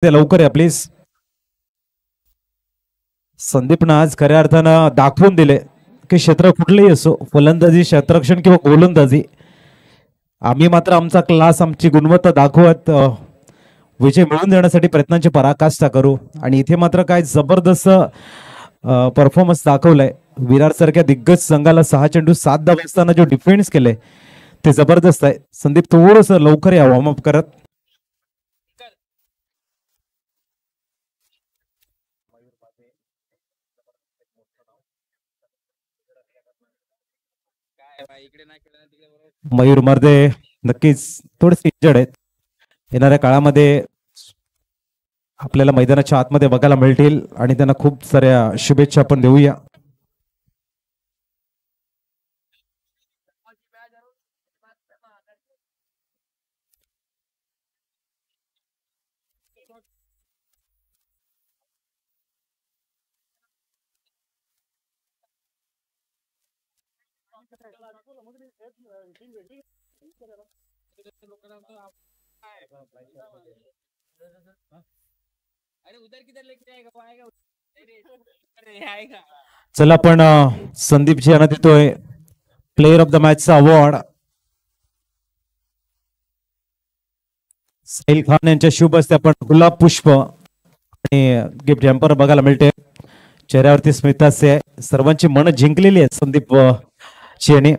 ते लवकर या प्लीज. संदीपनं आज खऱ्या अर्थानं दाखवून दिले की क्षेत्र कुठलेही असो, फलंदाजी, क्षेत्ररक्षण किंवा गोलंदाजी, आम्ही मात्र आमचा क्लास, आमची गुणवत्ता दाखवत विजय मिळवून देण्यासाठी प्रयत्नांची पराकाष्ठा करू. आणि इथे मात्र काय जबरदस्त परफॉर्मन्स दाखवलाय. विरार सारख्या दिग्गज संघाला 6 चेंडू 7 धावा असताना जो डिफेन्स केले ते जबरदस्त आहे. संदीप थोडस लवकर या वॉर्मअप करत. मयूर मर्दे नक्कीच थोडेसे इंजर्ड आहेत. येणाऱ्या काळामध्ये आपल्याला मैदानाच्या आतमध्ये बघायला मिळतील आणि त्यांना खूप साऱ्या शुभेच्छा आपण देऊया. चला आपण संदीपजी यांना देतोय प्लेयर ऑफ द मॅचचा अवॉर्ड. साहिल खान यांच्या शुभ हस्ते आपण गुलाब पुष्प आणि गिफ्ट हॅम्पर बघायला मिळते. चेहऱ्यावरती स्मितहास्य आहे. सर्वांची मन जिंकलेली आहे संदीप ची.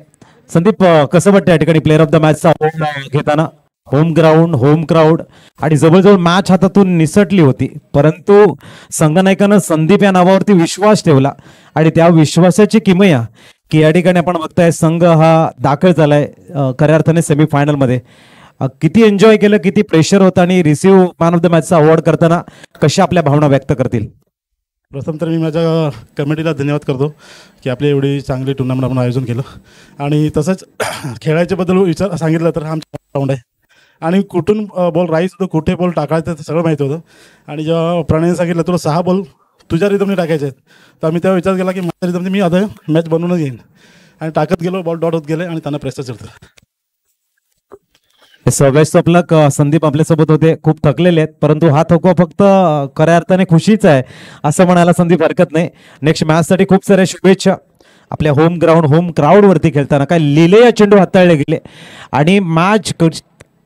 संदीप कसं वाटतं या ठिकाणी प्लेयर ऑफ द मॅचचा अवॉर्ड घेताना? होम ग्राउंड, होम क्राऊड आणि जवळजवळ मॅच हातातून निसटली होती, परंतु संघनायकानं संदीप या नावावरती विश्वास ठेवला आणि त्या विश्वासाची किमया की या ठिकाणी आपण बघताय संघ हा दाखल झालाय खऱ्या अर्थाने सेमीफायनल मध्ये. किती एन्जॉय केलं, किती प्रेशर होतं आणि रिसिव्ह मॅन ऑफ द मॅचचा अवॉर्ड करताना कशा आपल्या भावना व्यक्त करतील? प्रथम तर मी माझ्या कमिटीला धन्यवाद करतो की आपली एवढी चांगली टुर्नामेंट आपण आयोजन केलं. आणि तसंच खेळायच्याबद्दल विचार सांगितलं तर आमचा ग्राउंड आहे आणि कुठून बॉल राईस होतं, कुठे बॉल टाकायचं ते सगळं माहिती होतं. आणि जेव्हा प्रणयने सांगितलं तुला 6 बॉल तुझ्या रिदमने टाकायचे आहेत, तर आम्ही तेव्हा विचार केला की माझ्या रिदमने मी आता मॅच बनवूनच घेईन आणि टाकत गेलो. बॉल डॉट होत गेले आणि त्यांना प्रेशर चढतं. सगळ्याच आपलं संदीप आपल्यासोबत होते, खूप थकलेले आहेत, परंतु हा थकवा फक्त खऱ्या अर्थाने खुशीचा आहे असं म्हणायला संदीप हरकत नाही. नेक्स्ट मॅच साठी खूप साऱ्या शुभेच्छा. आपल्या होम ग्राउंड, होम क्राऊड वरती खेळताना काय लिलेया चेंडू हाताळले गेले आणि मॅच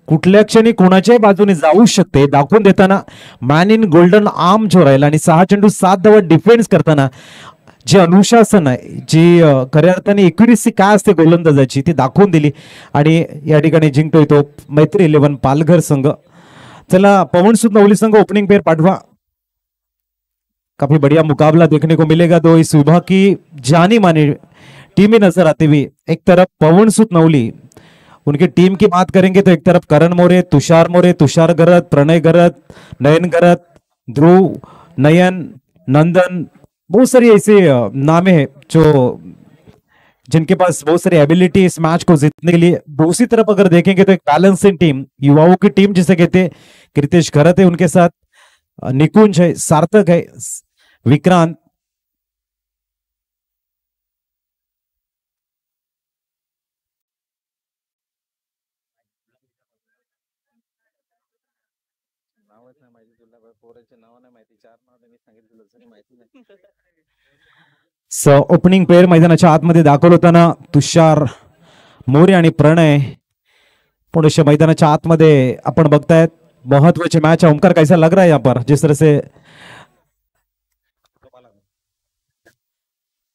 कुठल्या क्षणी कोणाच्याही बाजूने जाऊ शकते दाखवून देताना मॅन इन गोल्डन आर्म जो राहील आणि 6 चेंडू 7 धावा डिफेन्स करताना जे अनुशासन आहे, जी खऱ्या अर्थाने एक्युरेसी काय असते गोलंदाजाची ती दाखवून दिली आणि या ठिकाणी जिंकतोय तो मैत्री 11 पालघर संघ. चला पवन सूद नवली संघ ओपनिंग पेयर पाठवा. काफी बढ़िया मुकाबला देखने को मिलेगा. दो इस विभाग की जानी मानी टीमें नजर आती हुई. एक तरफ पवन सूद नवली, उनकी टीम की बात करेंगे तो एक तरफ करण मोरे, तुषार गरत, प्रणय गरत, नयन गरत, ध्रुव, नयन, नंदन, बहुत सारी ऐसे नामे हैं जो जिनके पास बहुत सारी एबिलिटी इस मैच को जीतने के लिए. दूसरी तरफ अगर देखेंगे तो एक बैलेंसिंग टीम, युवाओं की टीम जिसे कहते हैं. कृतेश घरत है, उनके साथ निकुंज है, सार्थक है, विक्रांत. ओपनिंग पेयर मैदानाच्या आतमध्ये दाखल होताना तुषार मोरे आणि प्रणय. थोडेसे मैदानाच्या आतमध्ये आपण बघतायत महत्वाची मॅच. ओमकार कैसा लग रहा है यहाँ पर जिस तरह से?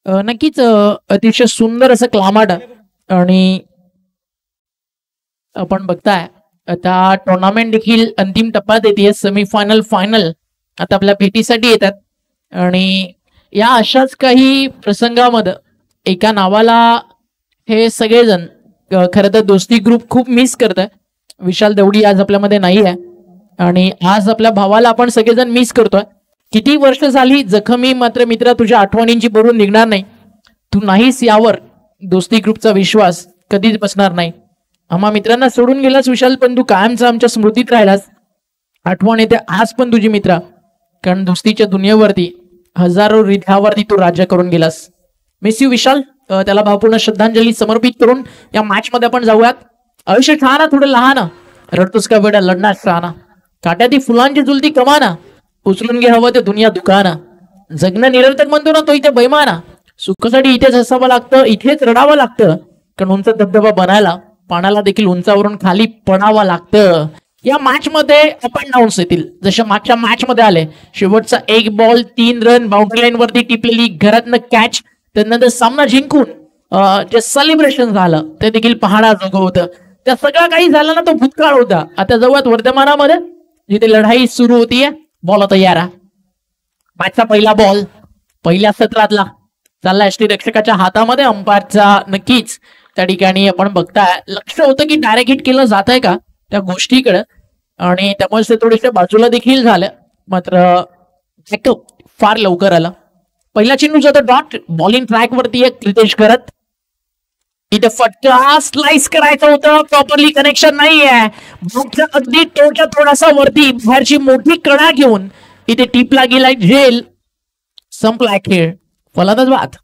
नक्कीच अतिशय सुंदर असं क्लायमेट आणि आपण बघताय आता टुर्नामेंट देखील अंतिम टप्प्यात येते. सेमीफायनल, फायनल आता आपल्या भेटीसाठी येतात आणि या अशाच काही प्रसंगामध्ये एका नावाला हे सगळेजण खरं तर दोस्ती ग्रुप खूप मिस करत आहे. विशाल देवडी आज आपल्यामध्ये नाही आहे आणि आज आपल्या भावाला आपण सगळेजण मिस करतोय. किती वर्ष झाली जखमी, मात्र मित्रा तुझ्या आठवणींची भरून निघणार नाही. तू नाहीस यावर दोस्ती ग्रुपचा विश्वास कधीच बसणार नाही. आम्हा मित्रांना सोडून गेलास विशाल, पण तू कायमचा आमच्या स्मृतीत राहिलास. आठवण येते आज पण तुझी मित्रा, कारण दोस्तीच्या दुनियेवरती हजारो हृदयावरती तू राज्य करून गेलास. मिस यू विशाल. त्याला भावपूर्ण श्रद्धांजली समर्पित करून या मॅच मध्ये आपण जाऊयात. आयुष्य छान, थोडं लहान, रडतोस का बेटा लढणार शहाणा. काट्याती फुलांची झुलती कमाना, उचलून घे हवं ते दुनिया दुकाना. जगणं निरर्थक म्हणतो ना तो इथे बैमाना. सुखासाठी इथेच हसावं लागतं, इथेच रडावं लागतं, कारण उंच धबधबा बनायला पाण्याला देखील उंचावरून खाली पडावं लागतं. या मॅच मध्ये अप अँड डाऊन्स येतील, जसे मागच्या मॅच मध्ये आले. शेवटचा 1 बॉल 3 रन बाउंड्री लाईन वरती टिपलेली घरातनं कॅच, त्यानंतर सामना जिंकून जे सेलिब्रेशन झालं ते देखील पाहण्याजोगं होतं. त्या सगळं काही झालं ना तो भूतकाळ होता. आता जवळ वर्तमानामध्ये जिथे लढाई सुरू होतीये. बॉल तयार. मॅचचा पहिला बॉल पहिल्या सत्रातला चालला यष्टीरक्षकाच्या हातामध्ये. अंपायरचा नक्कीच त्या ठिकाणी आपण बघताय लक्ष होतं की डायरेक्ट हिट केलं जात आहे का त्या गोष्टीकडे, आणि त्यामुळे ते थोडेसे बाजूला देखील झालं. मात्र बॅकअप फार लवकर आला. पहिला चेंडू जातो डॉट. बॉलिंग ट्रॅक वरती एक क्रितेश करत. इथे फटका स्लाइस करायचं होतं, प्रॉपरली कनेक्शन नाहीये. बॉलच्या अगदी टोच्या थोडासा वरती बाहेरची मोठी कडा घेऊन इथे टिपला गेलाय झेल. संपलाय खेळ. फलंदाज बाद.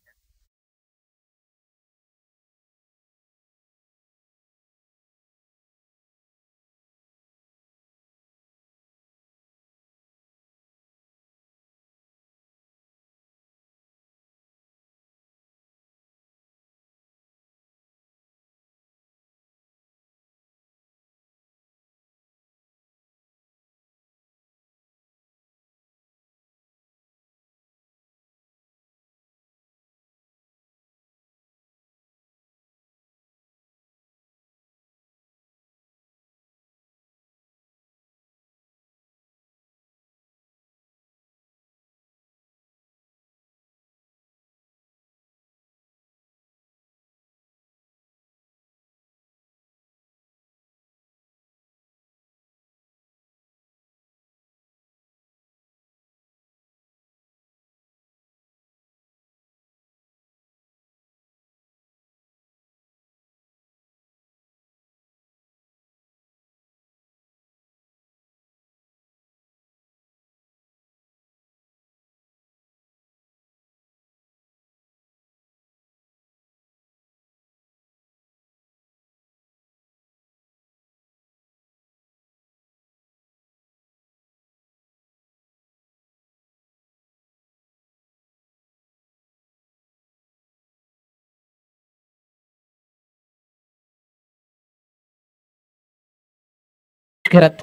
घरात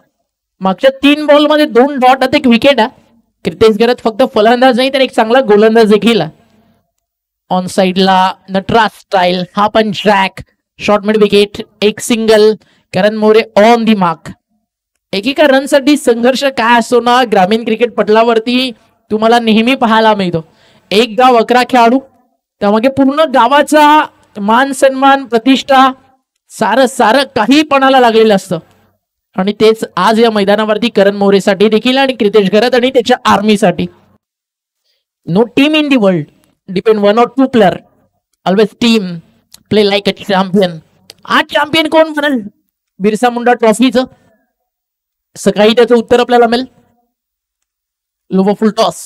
मागच्या 3 बॉल मध्ये 2 डॉट एक विकेट. क्रितेश घरात फक्त फलंदाज नाही तर एक चांगला गोलंदाज देखील. ऑन साइडला नटराज स्टाईल हा पण जॅक. Short mid wicket. एक single. Karan More on the mark. एकेका रन साठी संघर्ष काय असतो ना ग्रामीण क्रिकेट पटलावरती तुम्हाला नेहमी पाहायला मिळतो. एक गाव 11 खेळाडू, त्यामागे पूर्ण गावाचा मान सन्मान प्रतिष्ठा सारं सारं काही पणाला लागलेलं असतं. आणि तेच आज या मैदानावरती करण मोरेसाठी देखील आणि क्रितेश घरात आणि त्याच्या आर्मीसाठी. No team in the world depend 1 or 2 player. Always team play like a champion. आज चॅम्पियन कोण बनेल बिरसा मुंडा ट्रॉफीचं? सकाळी त्याचं उत्तर आपल्याला मिळेल. लोवर फुल टॉस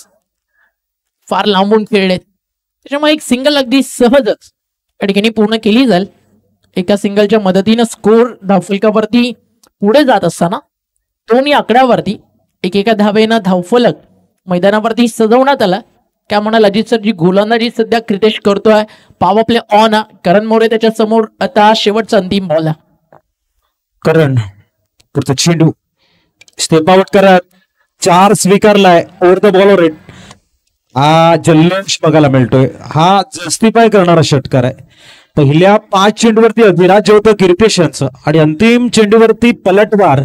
फार लांबून खेळले, त्याच्यामुळे एक सिंगल अगदी सहजच या ठिकाणी पूर्ण केली जाईल. एका सिंगलच्या मदतीनं स्कोर धावफलकावरती पुढे जात असताना दोन्ही आकड्यावरती एकेका धावेनं धावफलक मैदानावरती सजवण्यात आला. काय म्हणाल अजित सर, जी गोलंदाजी सध्या क्रितेश करतोय पॉवर प्ले ऑन. करण मोरे त्याच्या समोर आता शेवटचा अंतिम बॉल. करण पुढचा चेंडू स्टेप आउट करत 4 स्वीकारलाय. Over the ball rate. हा जल्लोष बघायला मिळतोय. हा जस्टिफाय करणारा षटकार आहे. पहिल्या 5 चेंडूवरती अधिराज्य होतं क्रितेश यांचं आणि अंतिम चेंडूवरती पलटवार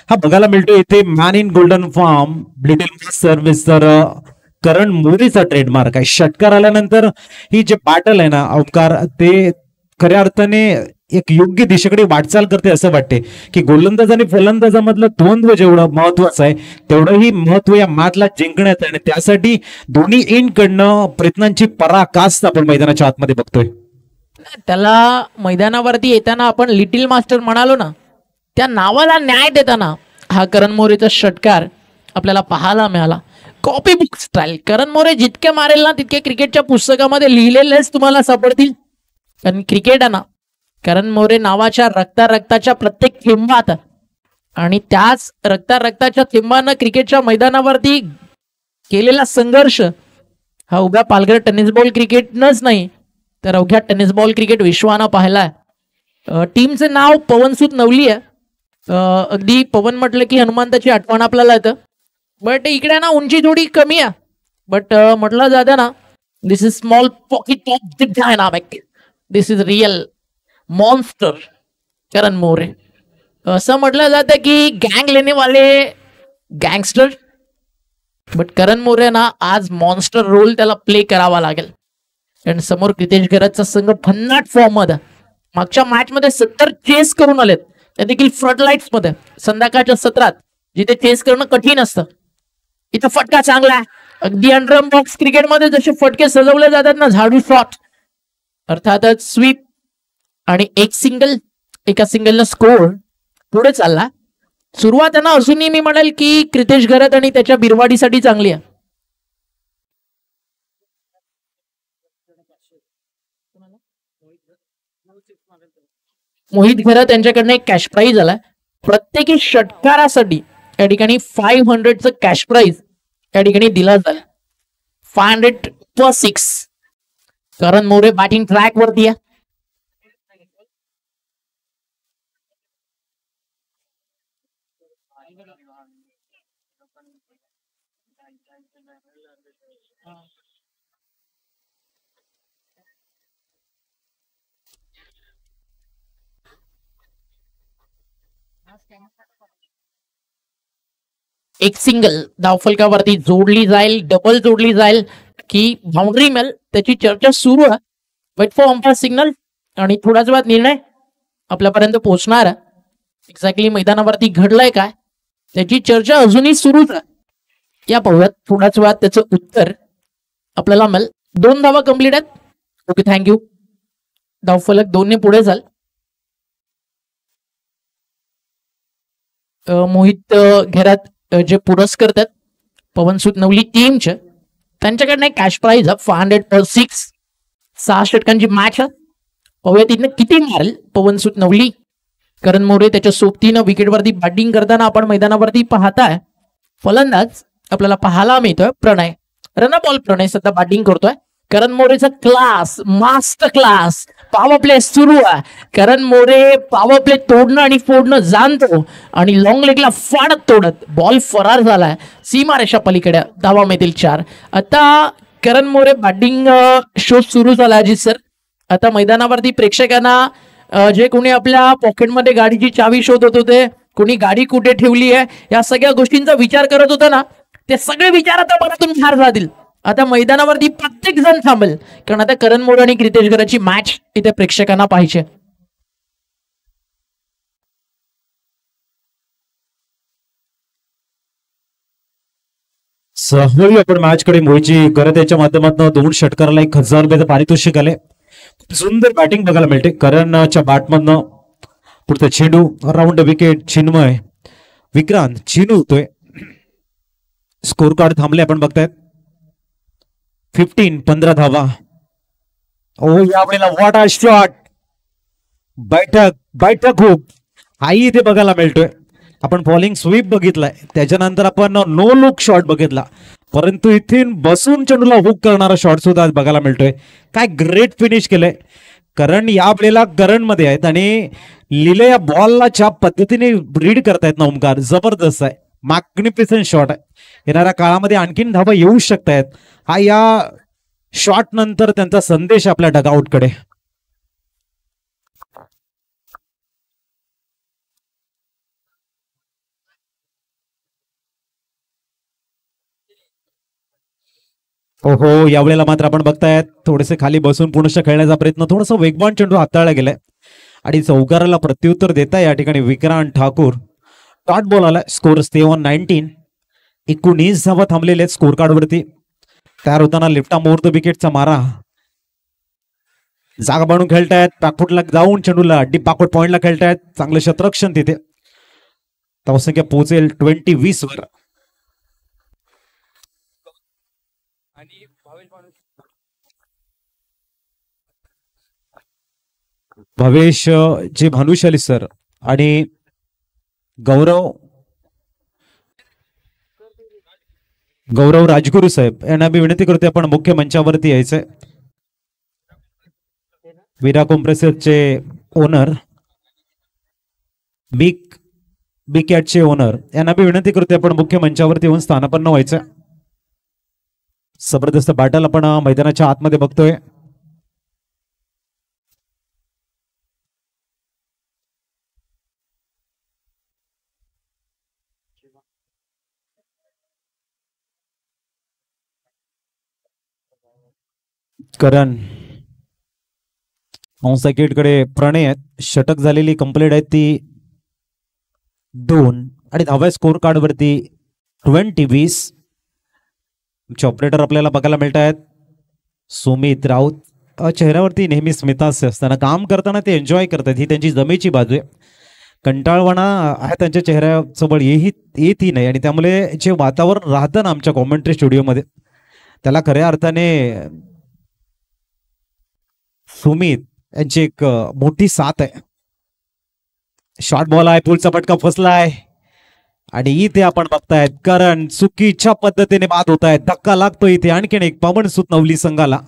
हा बघायला मिळतोय. इथे man in golden form little service तर करण मोरेचा ट्रेडमार्क आहे. षटकार आल्यानंतर ही जे बॅटल आहे ना ओंकार, ते खऱ्या अर्थाने एक योग्य दिशेकडे वाटचाल करते असं वाटते की गोलंदाज आणि फलंदाजामधलं द्वंद्व जेवढं महत्वाचं आहे तेवढंही महत्व या मॅचला जिंकण्यात आहे. आणि त्यासाठी दोन्ही एंडकडनं प्रयत्नांची पराकाष्ठा आपण मैदानाच्या आतमध्ये बघतोय. त्याला मैदानावरती येताना आपण लिटिल मास्टर म्हणालो ना, त्या नावाला न्याय देताना हा करण मोरेचा षटकार आपल्याला पाहायला मिळाला. Copy book style. Karan More जितके मारेल ना तितके क्रिकेटच्या पुस्तकामध्ये लिहिलेलेच तुम्हाला सापडतील. कारण क्रिकेट आहे ना, करण मोरे नावाच्या रक्ताच्या प्रत्येक थेंबात आणि त्याच रक्ताच्या थेंबानं क्रिकेटच्या मैदानावरती केलेला संघर्ष हा उभ्या पालघर टेनिस बॉल क्रिकेटनंच नाही तर अवघ्या टेनिस बॉल क्रिकेट विश्वानं पाहिलाय. टीमचे नाव पवनसूत नवली आहे. अगदी पवन म्हटलं की हनुमंताची आठवण आपल्याला येतं. बट इकडे ना उंची थोडी कमी आहे. बट म्हटलं जातं ना, this is small pocket of the dynamic, this is real monster Karan More. असं म्हटलं जातं की गँग लेने वाले गँगस्टर, बट करण मोरे ना आज मॉन्स्टर रोल त्याला प्ले करावा लागेल. आणि समोर क्रितेश गरजचा संघ भन्नाट फॉर्म मध्ये मागच्या मॅच मध्ये 70 चेस करून आलेत, त्या देखील फ्रंट लाईट्स मध्ये संध्याकाळच्या सत्रात जिथे चेस करणं कठीण असतं. इथं फटका चांगला आहे. अगदी अंडरम बॉक्स क्रिकेटमध्ये जसे फटके सजवले जातात ना, झाडू शॉट, अर्थातच स्वीप आणि एक सिंगल, एका सिंगलनं स्कोर पुढे चालला. सुरुवात आहे ना अजूनही मी म्हणेल की क्रितेश गरज आणि त्याच्या बिरवाडीसाठी चांगली आहे. मोहित घरात यांच्याकडनं एक कॅश प्राइज आलाय. प्रत्येकी षटकारासाठी या ठिकाणी 500चं कॅश प्राइज या ठिकाणी दिला झाला. 500 पर 6. करण मोरे बॅटिंग ट्रॅक वरती आहे. एक सिंगल धावफलकावरती जोडली जाईल, डबल जोडली जाईल की बाउंड्री मिळेल त्याची चर्चा सुरू आहे. वेट फॉर अंपायर सिग्नल आणि थोड्याच वेळात निर्णय आपल्यापर्यंत पोहोचणार आहे. एक्झॅक्टली मैदानावरती घडलंय काय त्याची चर्चा अजूनही सुरूच आहे. या पाहूयात थोड्याच वेळात त्याचं उत्तर आपल्याला मिळेल. 2 धावा कंप्लीट आहेत. Okay, thank you. धावफलक 2ने पुढे झाल. मोहित घेरात जे पुरस्कार आहेत पवनसूत नवली टीमचे, त्यांच्याकडनं एक कॅश प्राइज 500 पर 6. 6 षटकांची मॅच आहे. पाहूया तिथनं किती मारेल पवनसूत नवली. करण मोरे त्याच्या सोबतीनं विकेटवरती बॅटिंग करताना आपण मैदानावरती पाहताय. फलंदाज आपल्याला पाहायला मिळतोय प्रणय. रन बॉल प्रणय सध्या बॅटिंग करतोय. करण मोरेचा class, master class power play सुरू आहे. करण मोरे पॉवर प्ले तोडणं आणि फोडणं जाणतो आणि लॉंग लेगला फाडत तोडत बॉल फरार झालाय सीमारेषा पलीकडे. धावा मिळतील 4. आता करण मोरे बॅटिंग शो सुरू झाला अजित सर. आता मैदानावरती प्रेक्षकांना जे कोणी आपल्या पॉकेटमध्ये गाडीची चावी शोधत होते, कोणी गाडी कुठे ठेवली आहे या सगळ्या गोष्टींचा विचार करत होता ना, ते सगळे विचार आता मनातून ठार जातील. आता मैदानावरती प्रत्येक जण थांबेल कारण आता करण मोरे आणि क्रितेश गरजची मॅच इथे प्रेक्षकांना पाहिजे. सहभागी आपण मॅच कडे मोहितजी करत याच्या माध्यमातून 2 षटकाराला 1000 रुपयाचं पारितोषिक आले. सुंदर बॅटिंग बघायला मिळते करणच्या बॅटमधनं. पुढचं चेंडू राऊंड विकेट. चिन्मय विक्रांत चिनू होतोय. स्कोर कार्ड थांबले आपण बघतायत. 15 धावा. ओ यावेळेला व्हॉट अ शॉट. बैठक खूप हाही इथे बघायला मिळतोय. आपण बॉलिंग स्वीप बघितलाय, त्याच्यानंतर आपण नो लुक शॉट बघितला, परंतु इथे बसून चेंडूला हुक करणारा शॉट सुद्धा आज बघायला मिळतोय. काय ग्रेट फिनिश केलंय. करण यावेळेला करण मध्ये आहेत आणि लिले या बॉलला ज्या पद्धतीने रीड करतायत ना ओमकार, जबरदस्त आहे. मॅग्निफिसंट शॉट आहे. येणाऱ्या काळामध्ये आणखीन धावा येऊ शकतायत. हा या शॉट नंतर त्यांचा संदेश आपल्या डगआउटकडे. ओहो, यावेळेला मात्र आपण बघतायत थोडेसे खाली बसून पुनश्च खेळण्याचा प्रयत्न, थोडासा वेगवान चेंडू हाताळला गेलाय आणि चौकाराला प्रत्युत्तर देता या ठिकाणी विक्रांत ठाकूर. डॉट बॉल आलाय. Score stay on 19. 19 धावा थांबलेले आहेत स्कोर कार्ड वरती. तयार होताना लिफ्टा मुहूर्त विकेटचा मारा. जागा बनवून खेळतायत. बॅकफुटला जाऊन चेंडूला डीप बॅकवर्ड पॉइंटला खेळतायत. चांगलं शतरक्षण तिथे. धावसंख्या पोहोचेल 20-20 वर. भवेश जे भानुशाली सर आणि गौरव राजगुरू साहेब यांना मी विनंती करते आपण मुख्य मंचावरती यायचंय. विरा कॉम्प्रेसरचे ओनर, बिग कॅटचे ओनर यांना मी विनंती करते आपण मुख्य मंचावरती येऊन स्थानापन्न व्हायचं. जबरदस्त बॅटल आपण मैदानाच्या आतमध्ये बघतोय. करण कडे प्रणय आहेत. षटक झालेली कंप्लीट आहेत ती 2 आणि 10व्या स्कोर कार्ड वरती 20-20. ऑपरेटर आपल्याला बघायला मिळत आहेत सुमित राऊत. चेहऱ्यावरती नेहमी स्मितास्य असताना काम करताना ते एन्जॉय करतात, ही त्यांची जमेची बाजू आहे. कंटाळवाणा आहे त्यांच्या चेहऱ्याजवळ येतही नाही आणि त्यामुळे जे वातावरण राहतं ना आमच्या कॉमेंट्री स्टुडिओमध्ये त्याला खऱ्या अर्थाने सुमित यांची एक मोठी साथ आहे. शॉर्ट बॉल आहे, पुलचा फटका फसलाय आणि इथे आपण बघतायत कारण चुकीच्या पद्धतीने बाद होत आहेत. धक्का लागतो इथे आणखीन एक पावन सूत नवली संघाला.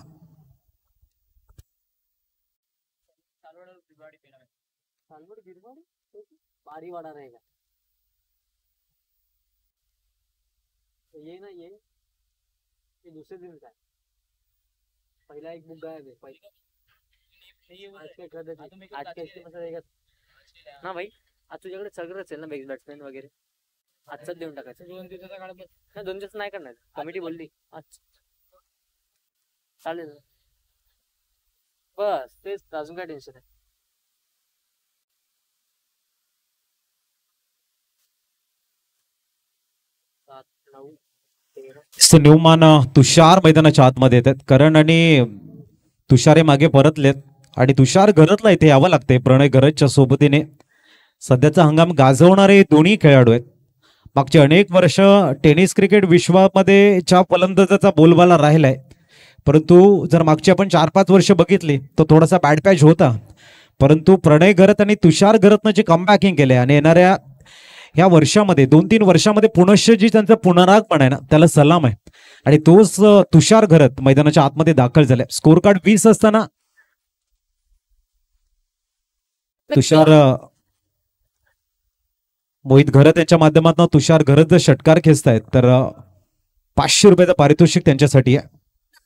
पहिला एक मुद्दा आहे ना भाई, आज तुझ्याकडे सगळंच आहे ना बेस्ट बॅट्समॅन वगैरे, आजचाच देऊन टाकायचं. 2 दिवस नाही करणार, कमिटी बोलली आज चालेल. बस तेच, अजून काय टेन्शन आहे. न्यूमान तुषार मैदानाच्या आतमध्ये येतात. करण आणि तुषार हे मागे परतलेत आणि तुषार घरतला इथे यावं लागते प्रणय घरतच्या सोबतीने. सध्याचा हंगाम गाजवणारे दोन्ही खेळाडू आहेत. मागचे अनेक वर्ष टेनिस क्रिकेट विश्वामध्ये च्या फलंदाजाचा बोलबाला राहिलाय, परंतु जर मागची आपण 4-5 वर्ष बघितली तर थोडासा बॅड पॅच होता. परंतु प्रणय घरत आणि तुषार घरतनं जे कमबॅकिंग केले आणि येणाऱ्या ह्या वर्षामध्ये 2-3 वर्षामध्ये पुनश्च जी त्यांचा पुनरागमन आहे ना त्याला सलाम आहे. आणि तोच तुषार घरत मैदानाच्या आतमध्ये दाखल झालाय. स्कोर कार्ड 20 असताना तुषार मोहित घरत यांच्या माध्यमातून तुषार घरत जर षटकार खेचतायत तर 500 रुपयाचं पारितोषिक त्यांच्यासाठी आहे.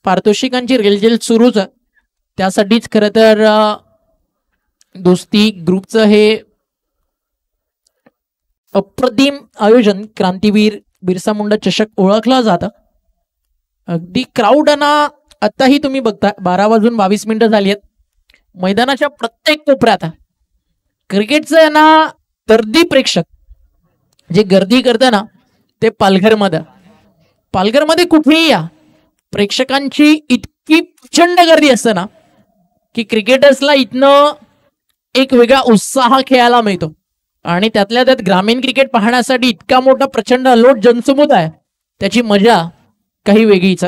पारितोषिकांची रेलचेल सुरूच आहे. त्यासाठीच खरं तर दोस्ती ग्रुपचं हे अप्रतिम आयोजन क्रांतीवीर बिरसा मुंडा चषक ओळखला जातं. अगदी क्राऊड ना आताही तुम्ही बघता 12:22 झाली आहेत. मैदानाच्या प्रत्येक कोपऱ्यात क्रिकेटचं ना गर्दी प्रेक्षक जे गर्दी करतं ना ते पालघरमध्ये कुठेही या प्रेक्षकांची इतकी प्रचंड गर्दी असते ना की क्रिकेटर्सला इथनं एक वेगळा उत्साह खेळायला मिळतो. आणि त्यातल्या त्यात ग्रामीण क्रिकेट पाहण्यासाठी इतका मोठा प्रचंड अलोट जनसमुदाय, त्याची मजा काही वेगळीच.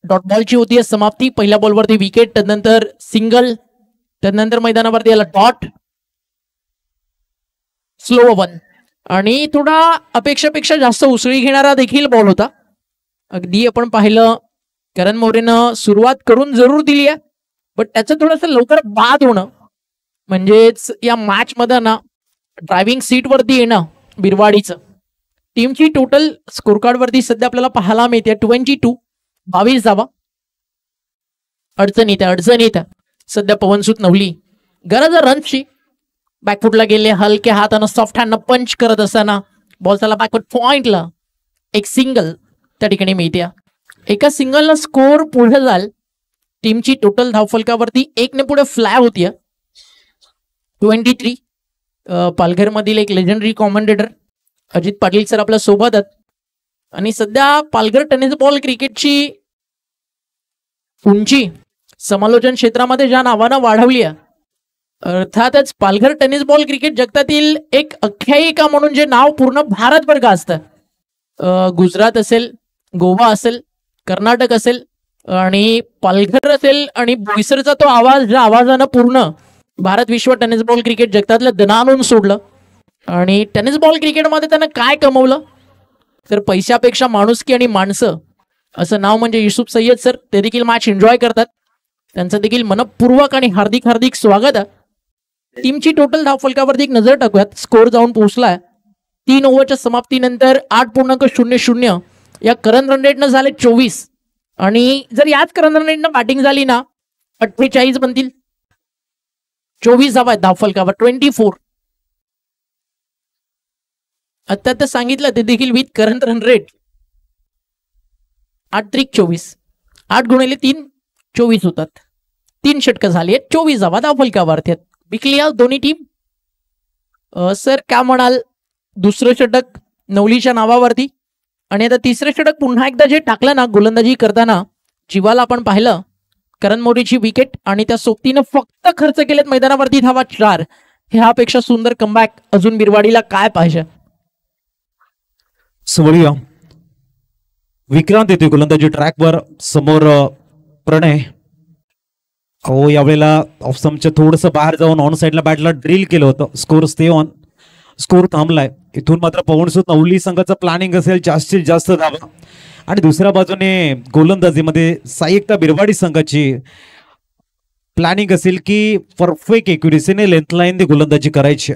डॉट बॉलची होती समाप्ती. पहिल्या बॉलवरती विकेट, त्यानंतर सिंगल, त्यानंतर मैदानावरती आला डॉट, स्लो 1 आणि थोडा अपेक्षेपेक्षा जास्त उसळी घेणारा देखील बॉल होता. अगदी आपण पाहिलं करण मोरेनं सुरुवात करून जरूर दिली आहे, बट त्याचं थोडंसं लवकर बाद होणं म्हणजेच या मॅच मध्ये ना ड्रायव्हिंग सीट वरती येणं बिरवाडीचं. टीमची टोटल स्कोर कार्ड वरती सध्या आपल्याला पाहायला मिळते 22 धावा. अडचण येत्या सध्या पवनसूत नवली. गरज रन्सची. बॅकफुटला गेले, हलक्या हातानं सॉफ्ट हँडनं पंच करत असताना बॉल त्याला बॅकफुट पॉइंटला एक सिंगल त्या ठिकाणी मिळते. एका सिंगलला स्कोर पुढे जाल. टीमची टोटल धावफलकावरती 1 पुढे फ्लॅग होती. 23. पालघरमधील एक legendary commentator Ajit Patil sir आपल्या सोबत आहेत. आणि सध्या पालघर टेनिस बॉल क्रिकेटची उंची समालोचन क्षेत्रामध्ये ज्या नावानं वाढवली आहे, अर्थातच पालघर टेनिस बॉल क्रिकेट जगतातील एक आख्यायिका म्हणून जे नाव पूर्ण भारतभर गाजतं. गुजरात असेल, गोवा असेल, कर्नाटक असेल आणि पालघर असेल आणि बोईसरचा तो आवाज, ज्या आवाजानं पूर्ण भारत विश्व टेनिस बॉल क्रिकेट जगतातलं दणाणून सोडलं. आणि टेनिस बॉल क्रिकेटमध्ये त्यानं काय कमवलं तर पैशापेक्षा माणुसकी आणि माणसं असं नाव म्हणजे युसुफ सय्यद सर. ते देखील मॅच एन्जॉय करतात. त्यांचं देखील मनपूर्वक आणि हार्दिक हार्दिक स्वागत आहे. टीमची टोटल धावफलकावरती एक नजर टाकूयात. स्कोर जाऊन पोहोचलाय 3 ओव्हरच्या समाप्तीनंतर 8.00 या करंट रन रेटनं झाले 24 आणि जर याच करंट रन रेटनं बॅटिंग झाली ना 48 बनतील. 24 धावा आहेत धावफलकावर 24. आता तर सांगितलं ते देखील विथ करंट रन रेट 8-24 8 गुणिले 3 24 होतात. 3 षटकं झाली आहेत 24 धावा धावफलकावरती आहेत. विकली दोन्ही टीम. सर काय म्हणाल दुसरं षटक नवलीच्या नावावरती आणि आता तिसरं षटक पुन्हा एकदा जे टाकलं ना गोलंदाजी करताना जीवाला आपण पाहिलं करण मोरेची विकेट आणि त्या सोबतीनं फक्त खर्च केलेत मैदानावरती धावा 4. ह्यापेक्षा सुंदर कमबॅक अजून बिरवाडीला काय पाहिजे. समोरूया विक्रांत येते गोलंदाजी ट्रॅकवर. समोर प्रणय. हो यावेळेला ऑफसमच्या थोडंसं बाहेर जाऊन ऑन साईडला बॅटला ड्रिल केलं होतं. Score stay on. स्कोर थांबलाय. इथून मात्र पवनसुत नवली संघाचं प्लॅनिंग असेल जास्तीत जास्त धावा आणि दुसऱ्या बाजूने गोलंदाजीमध्ये साईकता बिरवाडी संघाची प्लॅनिंग असेल की परफेक्ट एक्युरेसीने लेंथ लाईन गोलंदाजी करायची.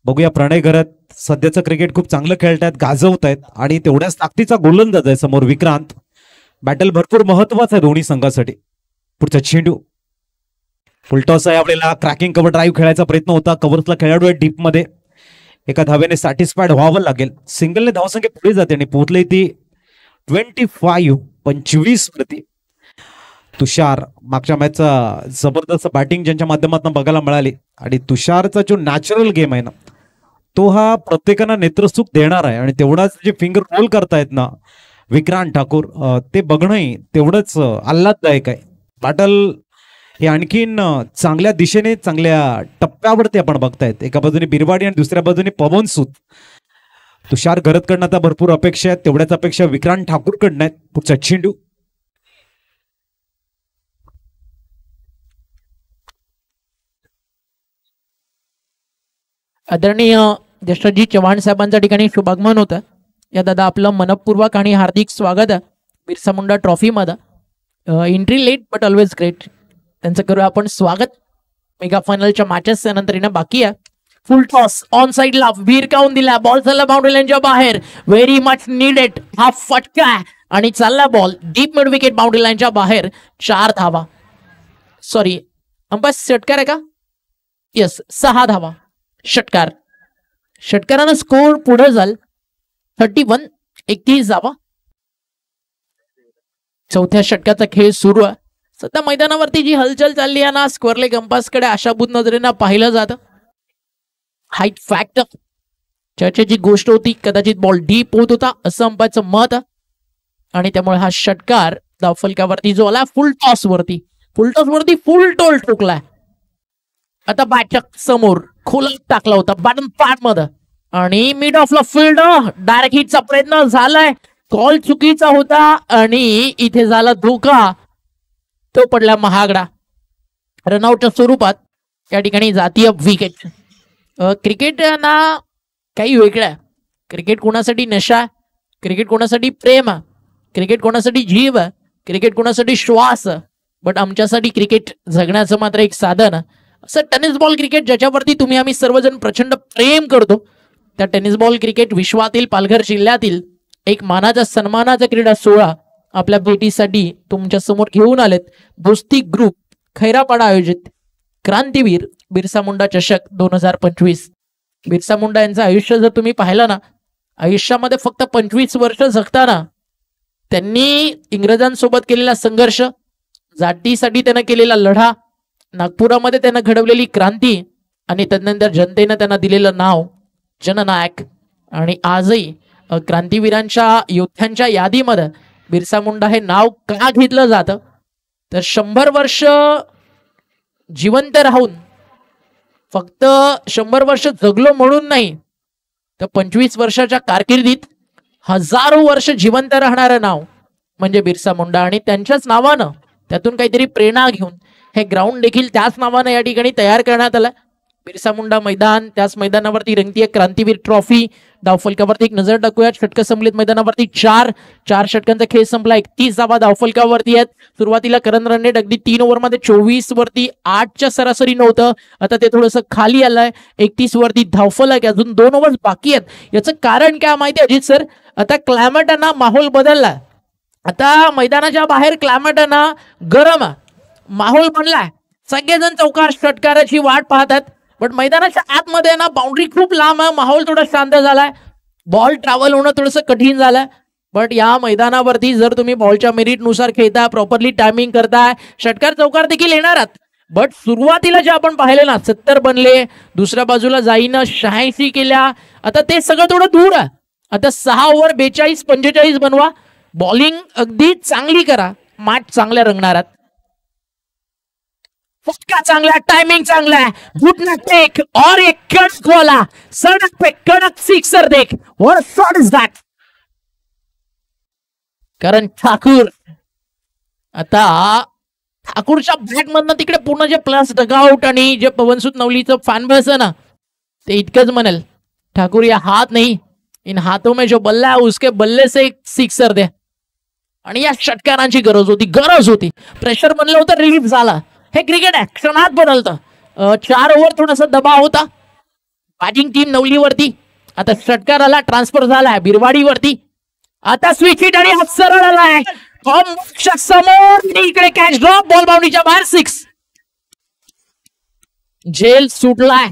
बघूया प्रणय घरात सध्याचं क्रिकेट खूप चांगलं खेळतायत गाजवत आहेत आणि तेवढ्याच ताकदीचा गोलंदाज आहे समोर विक्रांत. बॅटल भरपूर महत्वाचा आहे दोन्ही संघासाठी. पुढचा चेंडू फुलटॉस आहे. आपल्याला क्रॅकिंग कव्हर ड्राईव्ह खेळायचा प्रयत्न होता. कव्हर्सला खेळाडू आहे डीप मध्ये. एका धावेने सॅटिस्फाईड व्हावं लागेल. सिंगलने धावसंख्या पुढे जाते आणि पोहोचले ती 25 प्रति. तुषार मागच्या मॅचचा जबरदस्त बॅटिंग ज्यांच्या माध्यमातून बघायला मिळाली आणि तुषारचा जो नॅचरल गेम आहे ना तो हा प्रत्येकांना नेत्रसुख देणार आहे आणि तेवढाच जे फिंगर रोल करतायत ना विक्रांत ठाकूर ते बघणंही तेवढंच आल्हाददायक आहे. बॅटल हे आणखीन चांगल्या दिशेने चांगल्या टप्प्यावरती आपण बघतायत. एका बाजूने बिरवाडी आणि दुसऱ्या बाजूने पवनसुत. तुषार घरतकडनं आता भरपूर अपेक्षा आहेत. तेवढ्याच अपेक्षा विक्रांत ठाकूरकडनं आहेत. पुढचा चेंडू आदरणीय जशजी चव्हाण साहेबांच्या ठिकाणी शुभागमन होतं. या दादा आपलं मनपूर्वक आणि हार्दिक स्वागत आहे बिरसा मुंडा ट्रॉफी मध्ये. Entry late but always great. त्यांचं करूया आपण स्वागत. मेगा फायनलच्या मॅचेस नंतर बाकी आहे. फुल टॉस ऑन साइडला भिरकावून दिला. बॉल चालला बाउंड्री लाईनच्या बाहेर. Very much needed. हा फटका आणि चालला ball deep mid wicket boundary लाईनच्या बाहेर. 4 धावा. सॉरी अंपायर षटकार आहे का. येस 6 धावा. षटकार. षटकारानं स्कोर पुढे जाल 31 धावा. चौथ्या षटकाचा खेळ सुरू आहे. सध्या मैदानावरती जी हलचल चालली आहे ना स्क्वेअरले कंपासकडे आशाभूत नजरेनं पाहिलं जातं. हाईट फॅक्ट चर्चेची गोष्ट होती. कदाचित बॉल डीप होत होता असं अंपायरचं मत आणि त्यामुळे हा षटकार धावफलकावरती जो आला फुल टॉस वरती फुल टोल ठोकलाय. आता बॅटक समोर खोलात टाकला होता बॅटन पॅड मध्ये आणि mid off the field direct हिटचा प्रयत्न झालाय. कॉल चुकीचा होता आणि इथे झाला धोका. तो पडला महागडा. रनआउटच्या स्वरूपात या ठिकाणी जातीय विकेट. क्रिकेट ना काही वेगळं आहे. क्रिकेट कोणासाठी नशा आहे. क्रिकेट कोणासाठी प्रेम आहे. क्रिकेट कोणासाठी जीव आहे. क्रिकेट कोणासाठी श्वास आहे. बट आमच्यासाठी क्रिकेट जगण्याचं मात्र एक साधन आहे. असं टेनिस बॉल क्रिकेट ज्याच्यावरती तुम्ही आम्ही सर्वजण प्रचंड प्रेम करतो त्या टेनिस बॉल क्रिकेट विश्वातील पालघर जिल्ह्यातील एक मानाचा सन्मानाचा क्रीडा सोहळा आपल्या भेटीसाठी तुमच्या समोर घेऊन आलेत. दोस्ती ग्रुप खैरापाडा आयोजित क्रांतीवीर बिरसा मुंडा चषक 2025. बिरसा मुंडा यांचं आयुष्य जर तुम्ही पाहिलं ना आयुष्यामध्ये फक्त 25 वर्ष जगताना त्यांनी इंग्रजांसोबत केलेला संघर्ष, जातीसाठी त्यानं केलेला लढा, नागपुरामध्ये त्यानं घडवलेली क्रांती आणि तदनंतर जनतेनं त्यांना दिलेलं नाव जननायक आणि आजही क्रांतीवीरांच्या योद्ध्यांच्या यादीमध्ये बिरसा मुंडा हे नाव का घेतलं जातं तर 100 वर्ष जिवंत राहून फक्त 100 वर्ष जगलो म्हणून नाही तर 25 वर्षाच्या कारकिर्दीत हजारो वर्ष जिवंत राहणारं नाव म्हणजे बिरसा मुंडा. आणि त्यांच्याच नावानं त्यातून काहीतरी प्रेरणा घेऊन हे ग्राउंड देखील त्याच नावानं या ठिकाणी तयार करण्यात आलं. बिरसा मुंडा मैदान, त्याच मैदानावरती रंगतीय क्रांतीवीर ट्रॉफी. धावफलकावरती एक नजर टाकूया. षटकं संपलीत मैदानावरती 4 षटकांचा खेळ संपला. 31 धावा धावफलकावरती आहेत. सुरुवातीला करण रणनेट अगदी 3 ओव्हरमध्ये 24 वरती 8च्या सरासरी नव्हतं, आता ते थोडंसं खाली आलंय. 31 वरती धावफलक, अजून 2 ओव्हर्स बाकी आहेत. याचं कारण काय माहिती अजित सर? आता क्लायमेट आहे ना, माहोल बदलला. आता मैदानाच्या बाहेर क्लायमेट आहे ना गरम आहे, माहोल बनलाय. सगळेजण चौकार षटकाराची वाट पाहतात. बट मैदानाच्या आतमध्ये ना बाउंड्री खूप लांब आहे, माहोल थोडा शांत झालाय. बॉल ट्रॅव्हल होणं थोडंसं कठीण झालंय. बट या मैदानावरती जर तुम्ही बॉलच्या मेरिटनुसार खेळताय, प्रॉपरली टायमिंग करताय, षटकार चौकार देखील येणार आहेत. बट सुरुवातीला जे आपण पाहिले ना 70 बनले, दुसऱ्या बाजूला जाईनं 86 केल्या. आता ते सगळं थोडं दूर आहे. आता 6 ओव्हर 42-45 बनवा. बॉलिंग अगदी चांगली करा, मॅच चांगल्या रंगणार आहेत. फटका चांगला, टाइमिंग चांगला है, घुटना टेक और एक कड़क वाला सड़क पे कड़क सिक्सर देख. What shot is that? Karan Thakur. आता ठाकूरच्या बॅट मधनं तिकडे पूर्ण जे प्लस डगआउट आणि जे पवनसुत नवलीचं फॅन बेस आहे ना, ते इतकंच म्हणेल, ठाकूर या हाथ नहीं, इन हाथों में जो बल्ला है उसके बल्ले से एक सिक्सर दे. आणि या षटकारांची गरज होती. प्रेशर बनलं होतं, रिलीफ झाला. हे क्रिकेट आहे, क्षणात बदलतं. 4 ओव्हर थोडासा दबाव होता बॅटिंग टीम नवलीवरती. आता षटकाराला ट्रान्सफर झालाय बिरवाडीवरती. आता स्विच हिट आणि हात सरळ आलाय समोर, इकडे कॅच ड्रॉप, बॉल बाउंड्रीच्या बाहेर 6. झेल सुटलाय.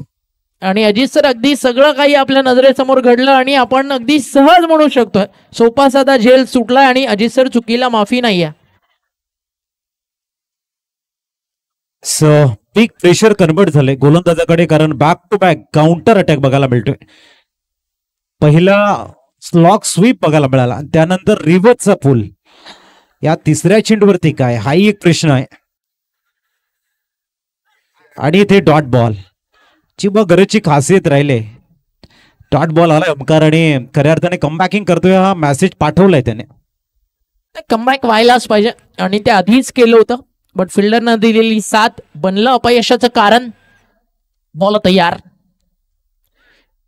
आणि अजित सर अगदी सगळं काही आपल्या नजरेसमोर घडलं आणि आपण अगदी सहज म्हणू शकतोय सोपा साधा झेल सुटलाय आणि अजित सर चुकीला माफी नाहीये. बिग प्रेशर कन्वर्ट झाले गोलंदाजाकडे, कारण back to back counter attack बघायला मिळतोय. पहिला स्लॉक स्वीप बघायला मिळाला, त्यानंतर रिव्हर्सचा पूल. या तिसऱ्या चेंडूवरती काय, हाही एक प्रश्न आहे. आणि इथे डॉट बॉल ची गरजची खासियत राहिले. डॉट बॉल आला ओमकार आणि खऱ्या अर्थाने कमबॅकिंग करतोय, हा मेसेज पाठवलाय त्याने. कमबॅक व्हायलाच पाहिजे आणि ते आधीच केलं होतं. बट फिल्डरनं दिलेली साथ बनलं अपयशाचं कारण. बॉल तयार.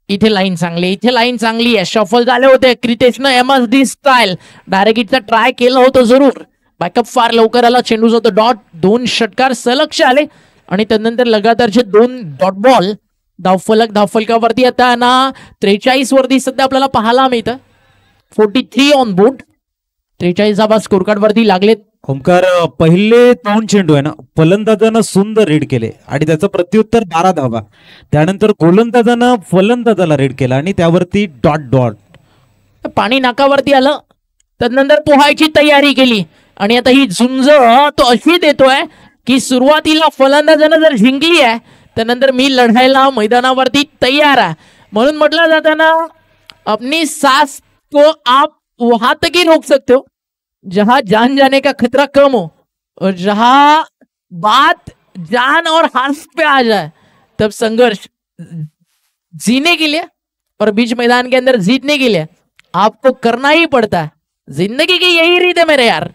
इथे लाईन चांगली आहे. शफल झाले होते क्रितेशनं MSD स्टाईल. डायरेक्ट इथं ट्राय केलं होतं जरूर. बॅकअप फार लवकर आला. चेंडूच होतं डॉट. 2 षटकार सलक्ष आले आणि त्यानंतर लगातारचे 2 डॉट बॉल. धावफलकावरती आता ना 43 वरती सध्या आपल्याला पाहायला मिळतं. 43 ऑन बोर्ड. 43 धावा स्कोर कार्ड वरती लागलेत. ओमकार, पहिले 2 चेंडू आहे ना फलंदाजानं सुंदर रीड केले आणि त्याचं प्रत्युत्तर 12 धावा. त्यानंतर गोलंदाजानं फलंदाजाला रीड केला आणि त्यावरती डॉट. पाणी नाकावरती आलं. त्यानंतर पोहायची तयारी केली आणि आता ही झुंज तो अशी देतोय की सुरुवातीला फलंदाजानं जर जिंकली आहे त्यानंतर मी लढायला मैदानावरती तयार आहे. म्हणून म्हटलं जातं ना, अपनी सांस को आप वहां तक ही रोक सकते हो जहां जान जाने का खतरा कम हो, और जहां बात जान और हाथ पे आ जाए तब संघर्ष जीने के लिए और बीच मैदान के अंदर जीतने के लिए आपको करना ही पड़ता है. जिंदगी की यही रीत है मेरे यार,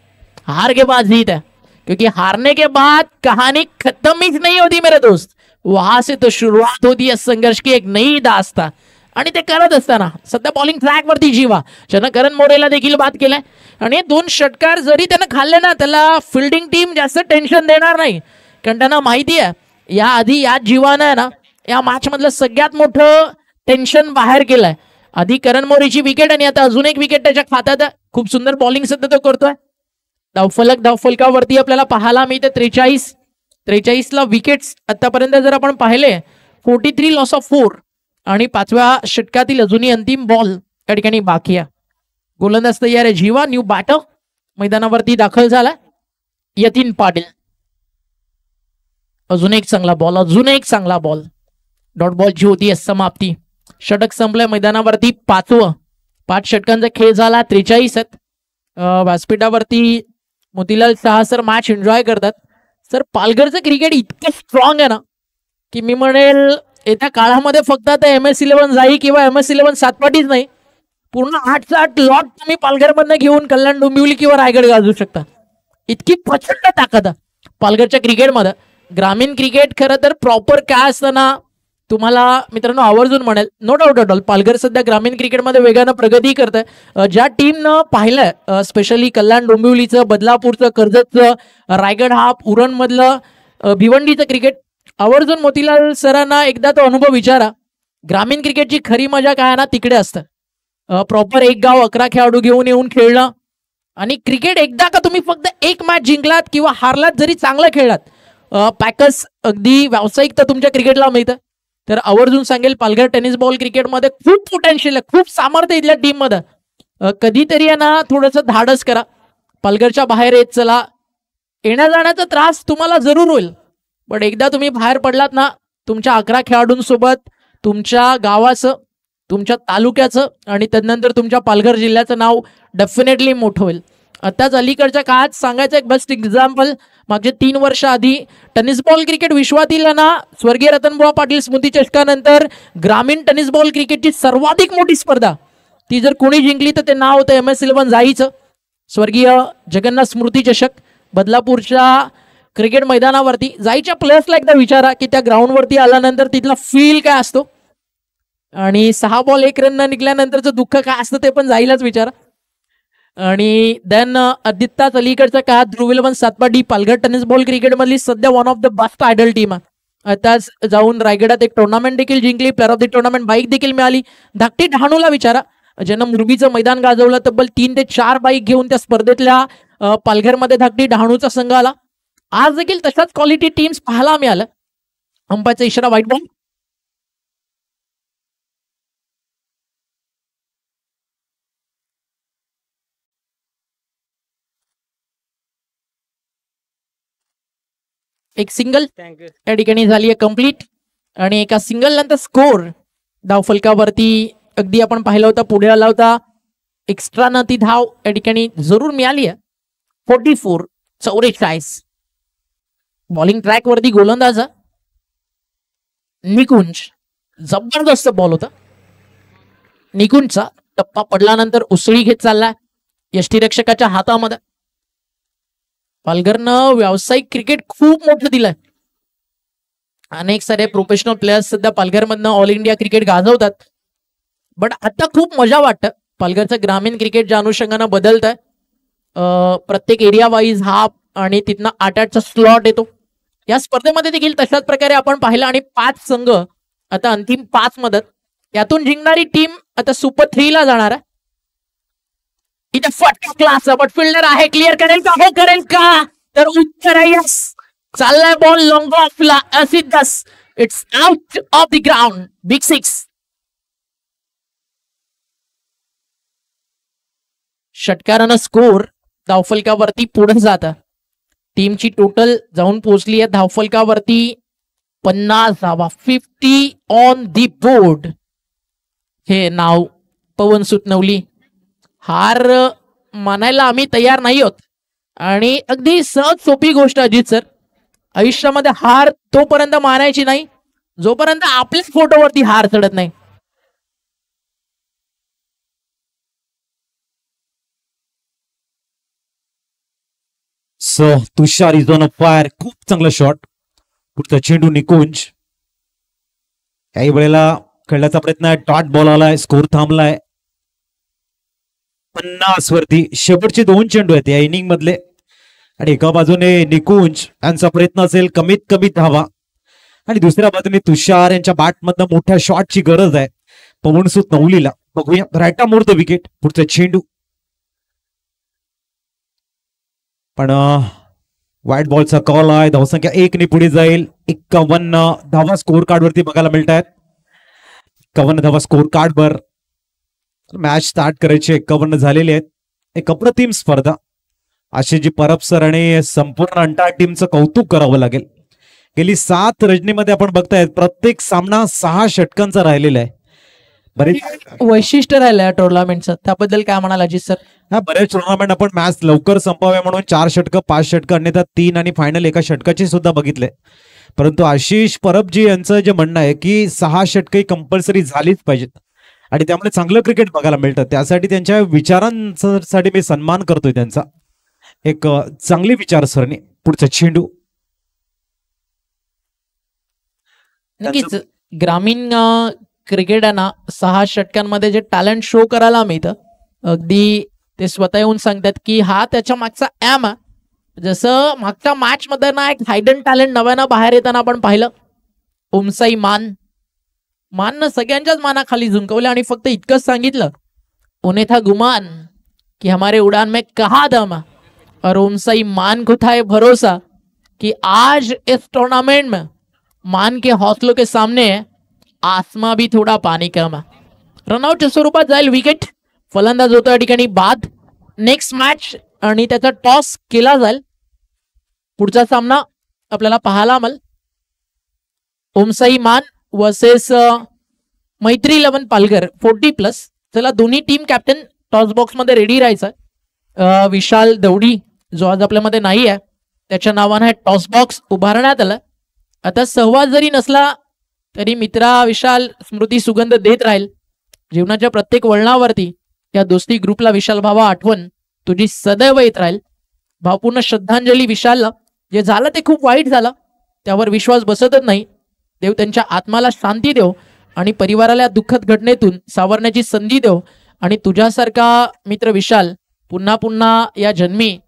हार के बाद जीत है, क्योंकि हारने के बाद कहानी खत्म ही नहीं होती मेरे दोस्त. वहां से तो शुरुआत होती है संघर्ष की एक नई दास्तान. आणि ते करत असताना सध्या बॉलिंग ट्रॅक वरती जीवा, ज्यानं करण मोरेला देखील बाद केलाय. आणि 2 षटकार जरी त्यानं खाल्ले ना, त्याला फिल्डिंग टीम जास्त टेन्शन देणार नाही, कारण त्यांना माहिती आहे या आधी या जीवानं आहे ना या मॅच मधलं सगळ्यात मोठं टेन्शन बाहेर केलंय. आधी करण मोरेची विकेट आणि आता अजून एक विकेट त्याच्या खात्यात. खूप सुंदर बॉलिंग सध्या तो करतोय. धावफलकावरती आपल्याला पाहायला मिळते 43ला विकेट्स आतापर्यंत जर आपण पाहिले 43 लॉस ऑफ 4 आणि 5व्या षटकातील अजूनही अंतिम बॉल या ठिकाणी बाकी आहे. गोलंदाज तयार आहे जीवा. न्यू बॅटर मैदानावरती दाखल झाला यतीन पाटील. अजून एक चांगला बॉल. डॉट बॉलची होती समाप्ती. षटक संपलंय मैदानावरती 5 षटकांचा खेळ झाला. 43 आहेत. व्यासपीठावरती Motilal Shah sir match enjoy करतात. सर, पालघरचं क्रिकेट इतकं स्ट्रॉंग आहे ना की मी म्हणेल येत्या काळामध्ये फक्त आता MS11 जाई किंवा MS11 सातपाटीच नाही, पूर्ण 8चा 8 लॉट तुम्ही पालघरमधनं घेऊन कल्याण डोंबिवली किंवा रायगड गाजू शकता. इतकी प्रचंड ताकद आहे पालघरच्या क्रिकेटमध्ये. ग्रामीण क्रिकेट खरं तर प्रॉपर काय असतं ना, तुम्हाला मित्रांनो आवर्जून म्हणेल, no doubt at all, Palghar सध्या ग्रामीण क्रिकेटमध्ये वेगानं प्रगती करत आहे. ज्या टीमनं पाहिलंय स्पेशली कल्याण डोंबिवलीचं, बदलापूरचं, कर्जतचं, रायगड हाफ, उरणमधलं, भिवंडीचं क्रिकेट, आवर्जून मोतीलाल सरांना एकदा तो अनुभव विचारा. ग्रामीण क्रिकेटची खरी मजा काय ना तिकडे असतं. प्रॉपर एक गाव 11 खेळाडू घेऊन येऊन खेळणं, आणि क्रिकेट एकदा का तुम्ही फक्त एक मॅच जिंकलात किंवा हारलात जरी चांगलं खेळलात, पॅकर्स अगदी व्यावसायिक तर तुमच्या क्रिकेटला मिळतं. तर आवर्जून सांगेल, पालघर टेनिस बॉल क्रिकेटमध्ये खूप पोटेन्शियल आहे, खूप सामर्थ्य इथल्या टीममध्ये. कधीतरी आहे ना थोडंसं धाडस करा, पालघरच्या बाहेर येत चला. येण्या जाण्याचा त्रास तुम्हाला जरूर होईल, पण एकदा तुम्ही बाहेर पडलात ना, तुमच्या 11 खेळाडूंसोबत तुमच्या गावाचं, तुमच्या तालुक्याचं आणि त्यानंतर तुमच्या पालघर जिल्ह्याचं नाव डेफिनेटली मोठं होईल. आताच अलीकडच्या काळात सांगायचं एक बेस्ट एक्झाम्पल, मागचे 3 वर्ष आधी टेनिस बॉल क्रिकेट विश्वातील ना स्वर्गीय रतनबुवा पाटील स्मृती चषकानंतर ग्रामीण टेनिस बॉल क्रिकेटची सर्वाधिक मोठी स्पर्धा ती जर कोणी जिंकली तर ते नाव होतं MS11 जाईचं. स्वर्गीय जगन्नाथ स्मृती चषक बदलापूरच्या क्रिकेट मैदानावरती. जाईच्या प्लेयर्सला एकदा विचारा की त्या ग्राउंडवरती आल्यानंतर तिथला फील काय असतो, आणि 6 बॉल 1 रन न निघल्यानंतरचं दुःख काय असतं ते पण जाईलाच विचारा. आणि देन आदित्याच अलीकडच्या काळात ध्रुवीलवन सातपाडी पालघर टेनिस बॉल क्रिकेटमधली सध्या one of the best idol team आहे. आताच जाऊन रायगडात एक टुर्नामेंट देखील जिंकली, player of the tournament bike देखील मिळाली. धाकटी डहाणूला विचारा, ज्यानं मुरबीचं मैदान गाजवलं, तब्बल 3 ते 4 बाईक घेऊन त्या स्पर्धेतल्या पालघरमध्ये धाकटी डहाणूचा संघ आला. आज देखील तशाच क्वालिटी टीम्स पाहायला मिळालं. अंपायरचा इशारा, व्हाईट बॉल. एक सिंगल थँक्यू. या ठिकाणी झाली आहे कंप्लीट, आणि एका सिंगल नंतर स्कोर धावफलकावरती अगदी आपण पाहिलं होतं, पुढे आला होता. एक्स्ट्रा न ती धाव या ठिकाणी जरूर मिळाली आहे. 44 बॉलिंग ट्रॅक वरती गोलंदाज निकुंज, जबरदस्त बॉल होता. निकुंजचा टप्पा पडल्यानंतर उसळी घेत चाललाय यष्टीरक्षकाच्या हातामध्ये. पालघरनं व्यावसायिक क्रिकेट खूप मोठं दिलंय. अनेक सारे प्रोफेशनल प्लेयर्स सध्या पालघरमधनं ऑल इंडिया क्रिकेट गाजवतात. बट आता खूप मजा वाटतं. पालघरचं ग्रामीण क्रिकेट ज्या अनुषंगानं बदलत आहे, प्रत्येक एरिया वाईज हाफ आणि तिथनं 8-8चा स्लॉट येतो. या स्पर्धेमध्ये देखील तशाच प्रकारे आपण पाहिलं, आणि 5 संघ आता अंतिम 5 मदत, यातून जिंकणारी टीम आता सुपर 3 ला जाणार आहे. इथे फटका क्लास, बट फिल्डर आहे, क्लिअर करेल का? हो करेल का? तर उत्तर आहे यस. चाललाय बॉल लॉंग ऑफला, असिद्धस, it's out of the ground. Big 6. षटकारानं स्कोर धावफलकावरती पुढे जातं. टीमची टोटल जाऊन पोहोचली आहे धावफलकावरती 50 धावा, 50 ऑन दी बोर्ड. हे नाव पवन सुतनवली. हार मानायला आम्ही तयार नाही आहोत, आणि अगदी सहज सोपी गोष्ट अजित सर, आयुष्यामध्ये हार तोपर्यंत मानायची नाही जोपर्यंत आपल्याच फोटोवरती हार चढत नाही. So Tushar is on a fire, खूप चांगला शॉट. पुढचा चेंडू निकुंज. काही वेळेला खेळण्याचा प्रयत्न आहे, डॉट बॉल आलाय, स्कोर थांबलाय 50 वरती. शेवटचे 2 चेंडू आहेत या इनिंग मधले, आणि एका बाजूने निकुंज यांचा प्रयत्न असेल कमीत कमी धावा, आणि दुसऱ्या बाजूने तुषार यांच्या बॅट मधनं मोठ्या शॉटची गरज आहे पवन सुतनवलीला. बघूया, रायटा मोर द विकेट. पुढचा चेंडू, पण व्हाईट बॉलचा कॉल आहे. धावसंख्या 1 ने पुढे जाईल. 51 धावा स्कोर कार्ड वरती बघायला मिळत आहेत. 51 धावा स्कोर कार्ड वर मॅच स्टार्ट करायचे 51 झालेले आहेत. एक अप्रतिम स्पर्धा. आशिषजी परब सर आणि संपूर्ण अंटाळ टीमचं कौतुक करावं लागेल. गेली 7 रजनीमध्ये आपण बघतायत प्रत्येक सामना 6 षटकांचा राहिलेला आहे. बरेच वैशिष्ट्य राहिलं टुर्नामेंटचं, त्याबद्दल काय म्हणाल अजित सर? बरेच टुर्नामेंट आपण मॅच लवकर संपाव्या म्हणून 4 षटकं 5 षटकं अन्यथा 3 आणि फायनल 1 षटकाची सुद्धा बघितले. परंतु आशिष परबजी यांचं जे म्हणणं आहे की 6 षटकं कंपल्सरी झालीच पाहिजेत, आणि त्यामुळे चांगलं क्रिकेट बघायला मिळतं. त्यासाठी त्यांच्या विचारांसाठी मी सन्मान करतोय त्यांचा. एक चांगली विचारसरणी. पुढचा चेंडू, नक्कीच ग्रामीण क्रिकेटरना 6 षटकांमध्ये जे टॅलेंट शो करायला मिळतं, अगदी ते स्वतः येऊन सांगतात की हा त्याच्या मागचा ॲम आहे. जसं मागच्या मॅच मध्ये ना एक हायडन टॅलेंट नव्यानं बाहेर येताना आपण पाहिलं. ओमसाई माननं सगळ्यांच्याच मानाखाली झुंकवलं आणि फक्त इतकंच सांगितलं, उन्हें था गुमान कि हमारे उड़ान में कहा दम है, और ओमसाई मान को था ये भरोसा कि आज इस टूर्नामेंट में मान के हौसलों के सामने आसमां भी थोडा पाणी कम है. रनआउटच्या स्वरूपात जाईल विकेट. फलंदाज होतो या ठिकाणी बाद. नेक्स्ट मॅच आणि त्याचा टॉस केला जाईल. पुढचा सामना आपल्याला पाहायला मिळेल. ओमसाई मान वर्सेस मैत्री 11 पालघर 40+. चला दोन्ही टीम कॅप्टन टॉस बॉक्स मध्ये रेडी राहायचं. विशाल दौडी जो आज आपल्यामध्ये नाही आहे, त्याच्या नावानं हे टॉस बॉक्स उभारण्यात आलं. आता सहवास जरी नसला तरी मित्रा विशाल स्मृती सुगंध देत राहील. जीवनाच्या प्रत्येक वळणावरती या दोस्ती ग्रुपला विशाल भावा आठवण तुझी सदैव येत राहील. भावपूर्ण श्रद्धांजली विशालला. जे झालं ते खूप वाईट झालं, त्यावर विश्वास बसतच नाही. देव त्यांच्या आत्माला शांती देव आणि परिवाराला दुःखद घटनेतून सावरण्याची संधी देव. आणि तुझ्यासारखा मित्र विशाल पुन्हा पुन्हा या जन्मी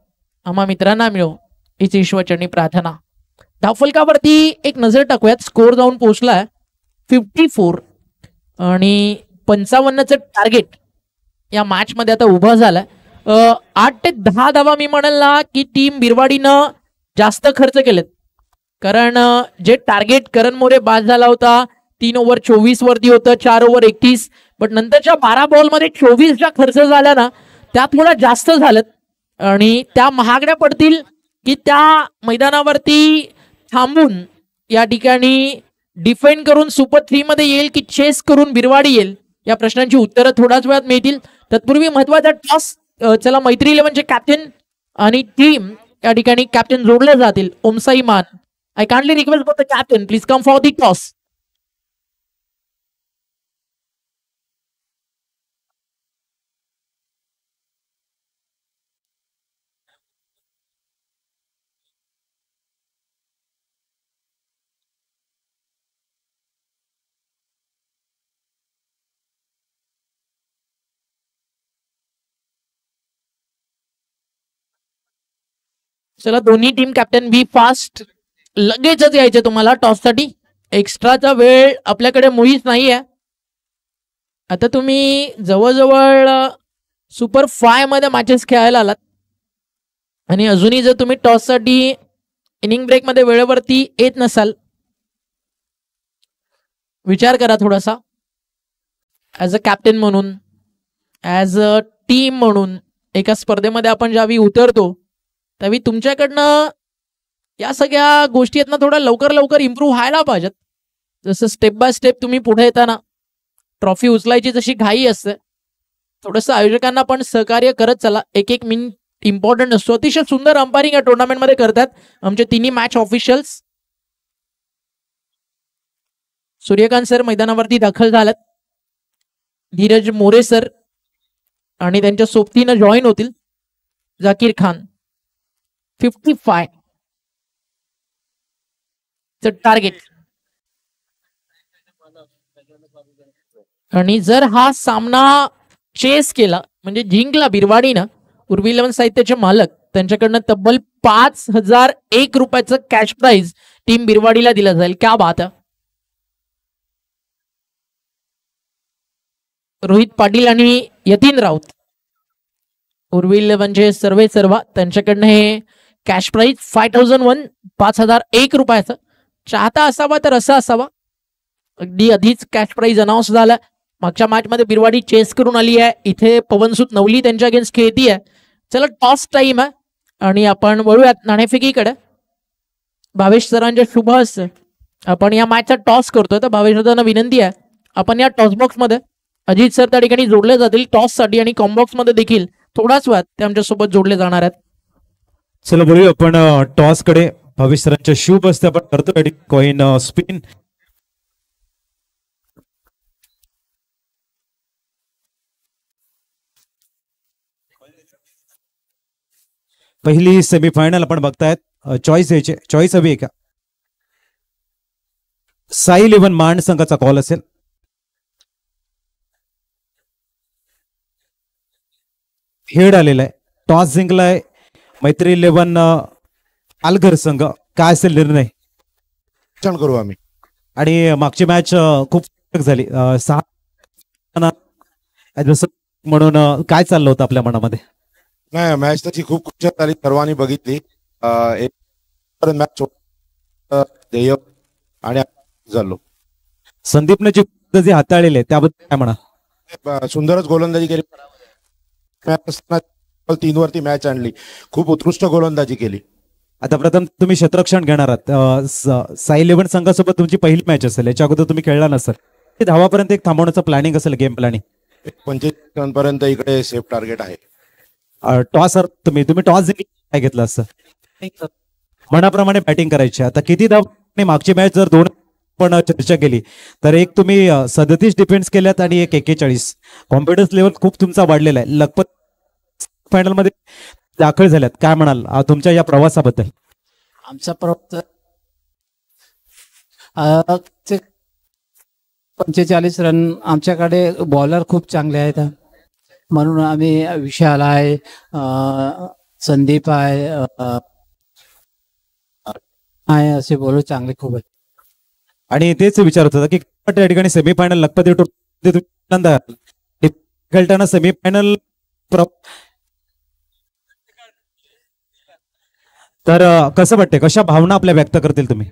आम्हा मित्रांना मिळो हीच ईश्वरचरणी प्रार्थना. धावफलकावरती एक नजर टाकूयात. स्कोर जाऊन पोहोचलाय 54 आणि 55चं टार्गेट या मॅच मध्ये आता उभं झालंय. 8 ते 10 धावा मी म्हणेल ना की टीम बिरवाडीनं जास्त खर्च केलेत. कारण जे टार्गेट करण मोरे बाद झाला होता 3 ओव्हर 24 वरती होतं, 4 ओव्हर 31, बट नंतरच्या 12 बॉलमध्ये 24 ज्या खर्च झाल्या ना त्या थोडा जास्त झाल्यात आणि त्या महागड्या पडतील की त्या मैदानावरती थांबून या ठिकाणी डिफेंड करून सुपर 3 मध्ये येईल की चेस करून बिरवाडी येईल, या प्रश्नांची उत्तरं थोड्याच वेळात मिळतील. तत्पूर्वी महत्वाचा टॉस. चला मैत्री 11 चे कॅप्टन आणि टीम या ठिकाणी कॅप्टन जोडले जातील. ओमसाई मान, I kindly request for the captain please come for the toss. चला दोन्ही टीम कॅप्टन बी फास्ट. लगेचच यायचे तुम्हाला टॉस साठी. एक्स्ट्राचा वेळ आपल्याकडे मुळीच नाही आहे. आता तुम्ही जवळजवळ सुपर 5 मध्ये मॅचेस खेळायला आलात आणि अजूनही जर तुम्ही टॉस साठी इनिंग ब्रेक मध्ये वेळेवरती येत नसाल, विचार करा थोडासा. ऍज अ कॅप्टन म्हणून, ऍज अ टीम म्हणून एका स्पर्धेमध्ये आपण ज्यावेळी उतरतो त्यावेळी तुमच्याकडनं या सगळ्या गोष्टी आहेत ना थोडा लवकर इम्प्रूव्ह व्हायला पाहिजेत. जसं स्टेप बाय स्टेप तुम्ही पुढे येताना ट्रॉफी उचलायची जशी घाई असते, थोडंसं आयोजकांना पण सहकार्य करत चला. एक मिनिट इम्पॉर्टंट असतो. अतिशय सुंदर अंपायरिंग या टुर्नामेंटमध्ये करतात आमचे तिन्ही मॅच ऑफिशियल्स. सूर्यकांत सर मैदानावरती दाखल झाल्यात. धीरज मोरे सर आणि त्यांच्या सोबतीनं जॉईन होतील जाकीर खान. 55 टार्गेट. आणि जर हा सामना चेस केला म्हणजे जिंकला बिरवाडीनं, उर्वी 11 साहित्याचे मालक त्यांच्याकडनं तब्बल 5001 रुपयाचं कॅश प्राइज टीम बिरवाडीला दिला जाईल. क्या बात आहे. रोहित पाटील आणि यतीन राऊत उर्वी 11 सर्व त्यांच्याकडनं हे कॅश प्राइज 5001 5001 रुपयाचं. चाहता असावा तर असा असावा. अगदी आधीच कॅश प्राइज अनाऊन्स झाला. मागच्या मॅच मध्ये बिरवाडी चेस करून आली आहे. इथे पवनसुत नवली त्यांच्या अगेन्स्ट खेळती आहे. चला टॉस टाइम आहे आणि आपण वळूयात नाणेफेकीकडे. भावेश सरांच्या शुभ हस्ते आपण या मॅचचा टॉस करतोय. तर भावेश सरांना विनंती आहे आपण या टॉस बॉक्स मध्ये अजित सर त्या ठिकाणी जोडले जातील टॉस साठी आणि कॉम्बॉक्स मध्ये देखील थोडाच वेळात ते आमच्या सोबत जोडले जाणार आहेत. चला बोलूया आपण टॉस कडे. भावेश सरांच्या शुभ हस्ते आपण करतो कॉइन स्पिन. पहिली सेमीफायनल आपण बघतायत. चॉईस द्यायचे. चॉईस हवी आहे का? साई इलेव्हन मांड संघाचा कॉल असेल. हेड आलेला आहे. टॉस जिंकलाय मैत्री इलेव्हन पालघर संघ. काय असेल निर्णय? क्षण करू आम्ही. आणि मागची मॅच खूप झाली 6 म्हणून काय चाललं होतं आपल्या मनामध्ये? नाही, मॅच तशी खूप खुश झाली, सर्वांनी बघितली. मॅच ध्येय आणि झालो. संदीपने जे हाताळलेले त्याबद्दल काय म्हणा? सुंदरच गोलंदाजी केली. 3 वरती मॅच आणली. खूप उत्कृष्ट गोलंदाजी केली. आता प्रथम तुम्ही क्षेत्ररक्षण घेणार आहात. साई इलेव्हन संघासोबत तुमची पहिली मॅच असेल. याच्या अगोदर तुम्ही खेळला नसेल. धावापर्यंत एक थांबवण्याचं प्लॅनिंग असेल, गेम प्लॅनिंग. 25 रनपर्यंत इकडे सेफ टार्गेट आहे. टॉस तुम्ही टॉस जिंकला काय घेतलं असं? मनाप्रमाणे बॅटिंग करायची. आता किती धाव? मागची मॅच जर 2 पण चर्चा केली तर एक तुम्ही 37 डिफेन्स केल्यात आणि एक 41. कॉन्फिडन्स लेवल खूप तुमचा वाढलेला आहे. लखपत फायनल मध्ये दाखल झाल्यात. काय म्हणाल तुमच्या या प्रवासाबद्दल? आमचा प्रवास 45 रन. आमच्याकडे बॉलर खूप चांगले आहेत म्हणून आम्ही विशाल आहे, संदीप आहे असे बॉलर चांगले खूप आहेत. आणि तेच विचारत होता की त्या ठिकाणी सेमीफायनल लखपत खेळताना सेमीफायनल तर कसं वाटते? कशा भावना आपल्या व्यक्त करतील तुम्ही?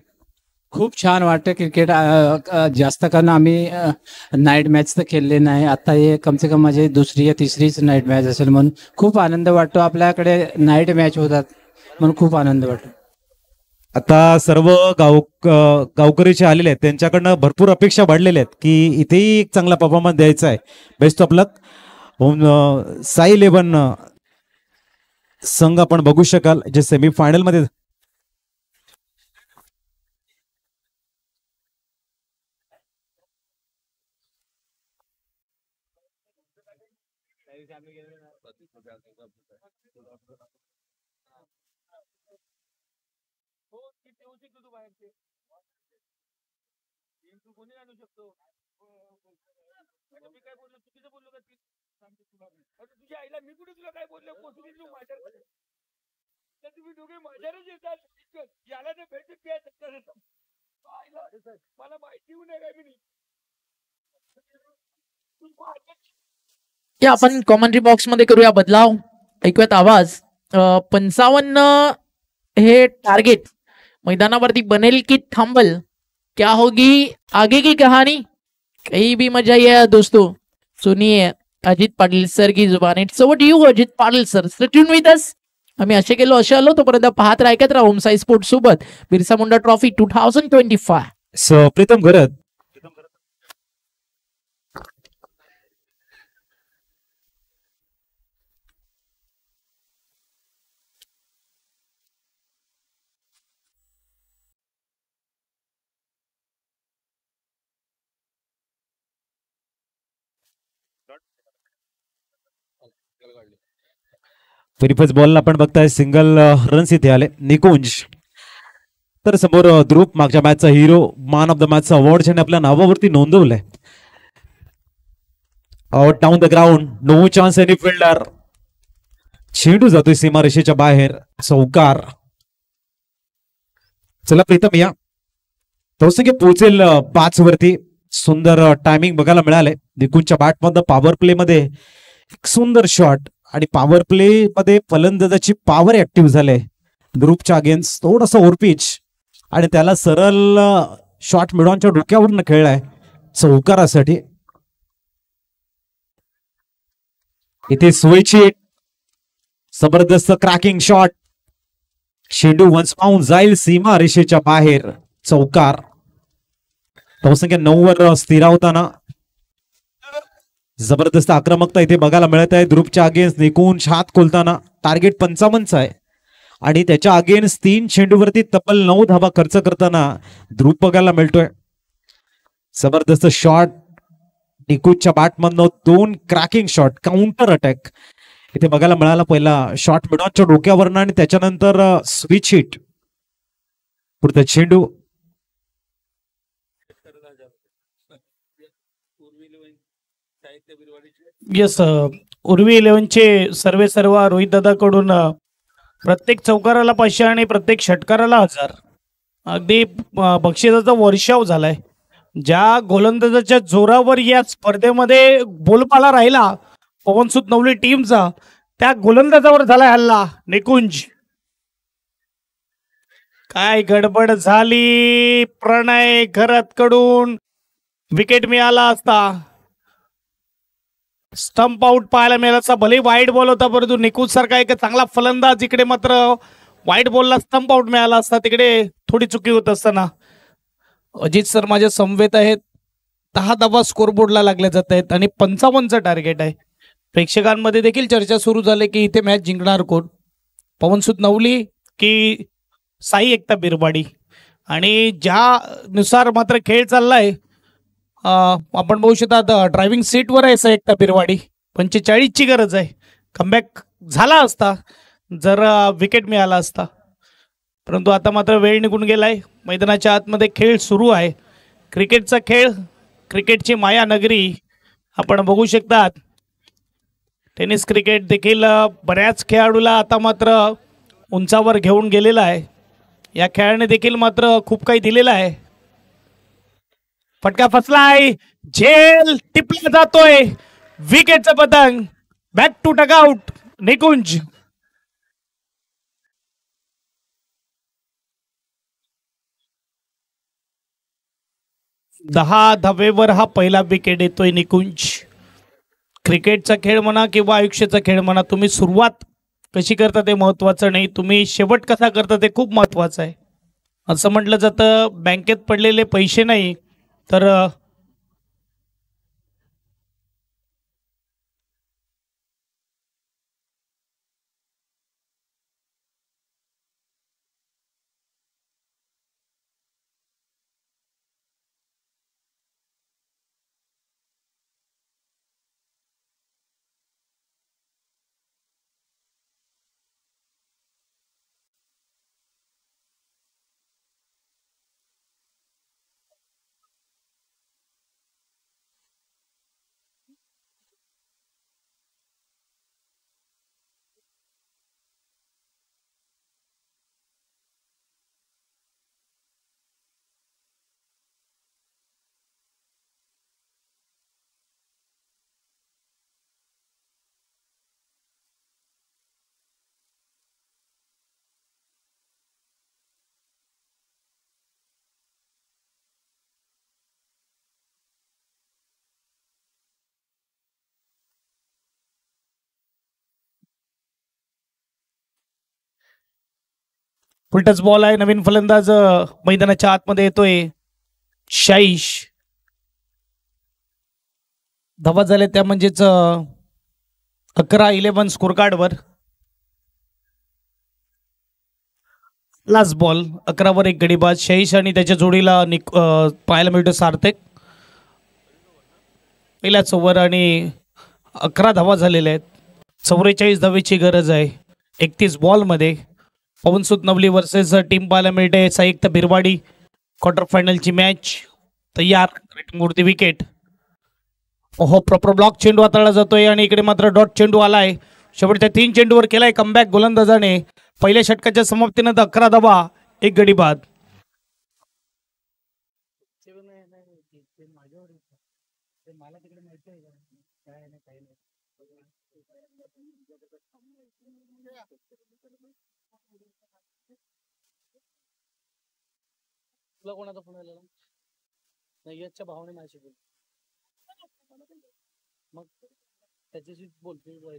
खूप छान वाटतं. क्रिकेट जास्त कारण आम्ही नाईट मॅच तर खेळले नाही. आता हे कमसे कम माझी 2री या 3रीच नाईट मॅच असेल म्हणून खूप आनंद वाटतो. आपल्याकडे नाईट मॅच होतात म्हणून खूप आनंद वाटतो. आता सर्व गावकरी जे आलेले आहेत त्यांच्याकडनं भरपूर अपेक्षा वाढलेल्या आहेत की इथेही एक चांगला परफॉर्मन्स द्यायचा आहे. Best of luck. Sai eleven संघ आपण बघू शकाल जे सेमीफायनल मध्ये या आपण कॉमेंट्री बॉक्स मध्ये करूया बदलाव. ऐकूयात आवाज. 55 हे टार्गेट मैदानावरती बनेल की थांबल? क्या होगी आगे की कहानी? कहीं भी मजा है दोस्तों. सुनिए अजित पाटील सर की जुबान. It's over to you Ajit Patil sir. Stay tune with us. आम्ही असे गेलो असे आलो तोपर्यंत पाहत राहत राहा होमसाई स्पोर्ट्स सोबत बिरसा मुंडा ट्रॉफी 2025. सो प्रीतम घरत फिरिफस बॉलला आपण बघताय सिंगल रन्स इथे आले. निकुंज तर समोर ध्रुव मागच्या मॅचचा हिरो, मॅन ऑफ द मॅचचा अवॉर्ड ज्याने आपल्या नावावरती नोंदवलंय. Out down the ground. No chance any fielder. चेंडू जातोय सीमारेषेच्या बाहेर. चौकार. चला प्रीतम या तोसंख्य पोहोचेल 5 वरती. सुंदर टायमिंग बघायला मिळालंय. निकुंजच्या बॅटमधनं पॉवर प्ले मध्ये एक सुंदर शॉट आणि पॉवर प्ले मध्ये फलंदाजाची पॉवर ऍक्टिव्ह झाले. ध्रुवच्या अगेन्स्ट थोडस ओव्हरपिच आणि त्याला सरळ शॉट मिडॉनच्या डोक्यावरनं खेळलाय चौकारासाठी. इथे स्विच जबरदस्त क्रॅकिंग शॉट. चेंडू वन्स पाऊन जाईल सीमा रेषेच्या बाहेर. चौकार. धावसंख्या 9 वर स्थिरावताना जबरदस्त आक्रमकता इथे बघायला मिळत आहे. ध्रुवच्या अगेन्स्ट निकुंज हात खोलताना. टार्गेट 55 आहे आणि त्याच्या अगेन्स्ट 3 चेंडूवरती तब्बल 9 धावा खर्च करताना ध्रुव बघायला मिळतोय. जबरदस्त शॉट निकुंजच्या बॅटमधनं 2 क्रॅकिंग शॉट. काउंटर अटॅक इथे बघायला मिळाला. पहिला शॉट मिडॉनच्या डोक्यावरनं आणि त्याच्यानंतर स्विच हिट. पुढचा चेंडू येस, उर्वी 11चे सर्व रोहित दादाकडून प्रत्येक चौकाराला 500 आणि प्रत्येक षटकाराला 1000 अगदी बक्षिसाचा वर्षाव झालाय. ज्या गोलंदाजाच्या जोरावर या स्पर्धेमध्ये बोलबाला राहिला पवनसुत नवली टीमचा, त्या गोलंदाजावर झालाय हल्ला. निकुंज, काय गडबड झाली. प्रणय घरात कडून विकेट मिळाला असता. स्टंप आउट पाहायला मिळाला असता. भले वाईट बॉल होता, परंतु निकुंज सारखा एक चांगला फलंदाज इकडे मात्र वाईट बॉलला स्टंप आउट मिळाला असता. तिकडे थोडी चुकी होत असताना. अजित सर माझ्या समवेत आहेत. 10 धावा स्कोरबोर्डला लागल्या जात आहेत आणि 55चं टार्गेट आहे. प्रेक्षकांमध्ये देखील चर्चा सुरू झाली की इथे मॅच जिंकणार कोण, पवनसुत नवली की साई एकता बिरबाडी. आणि ज्यानुसार मात्र खेळ चाललाय, आपण बघू शकता ड्रायव्हिंग सीटवर आहे साई एकता बिरवाडी. 45ची गरज आहे. कमबॅक झाला असता जर विकेट मिळाला असता, परंतु आता मात्र वेळ निघून गेलाय. मैदानाच्या आतमध्ये खेळ सुरू आहे. क्रिकेटचा खेळ, क्रिकेटची माया नगरी आपण बघू शकतात. टेनिस क्रिकेट देखील बऱ्याच खेळाडूला आता मात्र उंचावर घेऊन गेलेला आहे. या खेळाने देखील मात्र खूप काही दिलेलं आहे. फटका फसलाय, झेल टिपला जातोय. विकेटचा पतंग, बॅक टू डगआउट. निकुंज, दहा धावेवर हा पहिला विकेट येतोय निकुंज. क्रिकेटचा खेळ म्हणा किंवा आयुष्याचा खेळ म्हणा, तुम्ही सुरुवात कशी करता ते महत्वाचं नाही, तुम्ही शेवट कसा करता ते खूप महत्वाचं आहे. असं म्हटलं जातं बँकेत पडलेले पैसे नाही तर फुलटच बॉल आहे. नवीन फलंदाज मैदानाच्या आतमध्ये येतोय. शाईश, धावा झाले त्या म्हणजेच 11-11 स्कोर कार्डवर. लास्ट बॉल 11वर एक गडीबाज शाईश आणि त्याच्या जोडीला पाहायला मिळतो सार्थक. पहिल्याच ओव्हर आणि 11 धावा झालेल्या आहेत. 44 धावेची गरज आहे 31 बॉलमध्ये. पवनसुत नवली वर्सेस टीम पाहायला मिळते साई एकता बिरवाडी. क्वार्टर फायनलची मॅच तयार. रेटिंगवरती विकेट. ओहो, प्रॉपर ब्लॉक चेंडू हाताळला जातोय आणि इकडे मात्र डॉट चेंडू आलाय. शेवटच्या 3 चेंडूवर केलाय कमबॅक गोलंदाजाने. पहिल्या षटकाच्या समाप्तीनंतर 11 धावा, एक गडी बाद. तुला कोणाचा फोन आलेला नाही? याच्या भावाने माझी बोल, मग त्याच्याशी बोलतोय.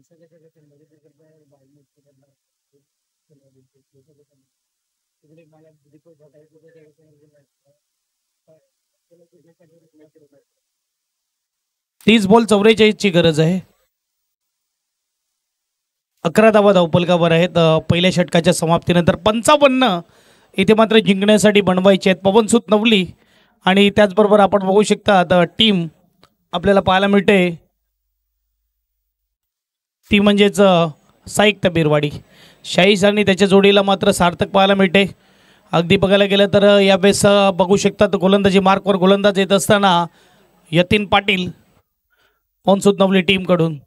तीस बॉल 44ची गरज आहे. 11 धावा धावपलकावर आहेत पहिल्या षटकाच्या समाप्तीनंतर. 55 इथे मात्र जिंकण्यासाठी बनवायचे आहेत पवनसुत नवली. आणि त्याचबरोबर आपण बघू शकता आता टीम आपल्याला पाहायला मिळते ती म्हणजेच साई एकता बिरवाडी. शाहीस आणि त्याच्या जोडीला मात्र सार्थक पाहायला मिळते. अगदी बघायला गेलं तर यावेळेस बघू शकतात गोलंदाजी मार्कवर गोलंदाज येत असताना यतीन पाटील पॉन्सूत नवली टीम कडून.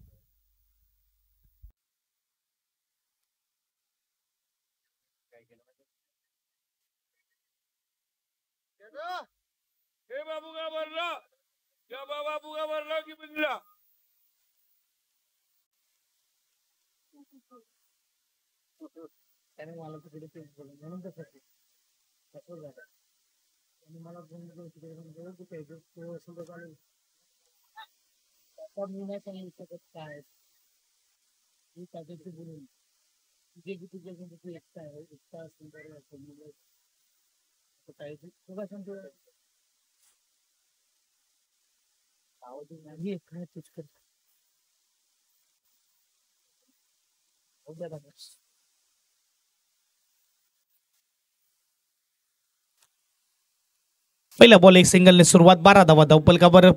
पहिला बॉल एक सिंगलने सुरुवात, 12 धावा धावपलकावर.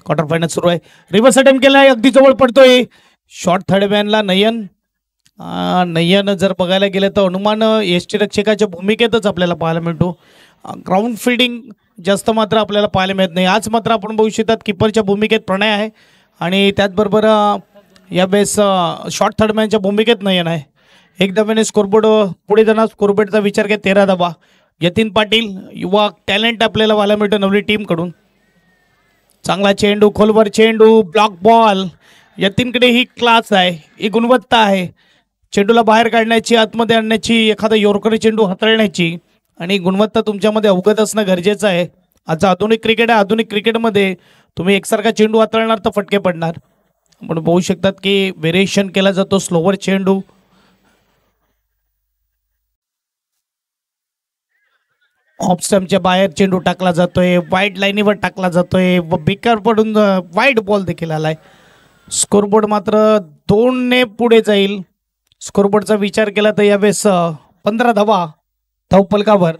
क्वार्टर फायनल सुरू आहे. रिव्हर्स अटेम्प्ट केलाय, अगदी जवळ पडतोय. शॉर्ट थर्ड मॅनला नयन. नयन जर बघायला गेलं तर हनुमान यष्टीरक्षकाच्या भूमिकेतच आपल्याला पाहायला मिळतो. ग्राउंड फिल्डिंग जास्त मात्र आपल्याला पाहायला मिळत नाही. आज मात्र आपण बघू शकतात किपरच्या भूमिकेत प्रणय आहे आणि त्याचबरोबर यावेळेस शॉर्ट थर्ड मॅनच्या भूमिकेत नयन आहे. एक धाव्याने स्कोरबोर्ड पुढे जाणार. स्कोरबोर्डचा विचार घ्या, 13 धावा. यतीन पाटील युवा टॅलेंट आपल्याला पाहायला मिळतं नवली टीम कडून. चांगला चेंडू, खोलवर चेंडू, ब्लॉक बॉल. यतीनकडे ही क्लास आहे, ही गुणवत्ता आहे चेंडूला बाहेर काढण्याची, आतमध्ये आणण्याची, एखादा योरकरी चेंडू हाताळण्याची, आणि गुणवत्ता तुमच्यामध्ये अवगत असणं गरजेचं आहे. आजचा आधुनिक क्रिकेट आहे. आधुनिक क्रिकेटमध्ये तुम्ही एकसारखा चेंडू हाताळणार तर फटके पडणार. म्हणून बघू शकतात की व्हेरिएशन केला जातो. स्लोवर चेंडू, ऑफ स्टंपच्या बाहेर चेंडू टाकला जातोय, वाईड लाईनीवर टाकला जातोय व बेकार पडून वाईड बॉल देखील आलाय. स्कोरबोर्ड मात्र 2ने पुढे जाईल. स्कोरबोर्डचा विचार केला तर यावेळेस 15 धावा धावपलकावर.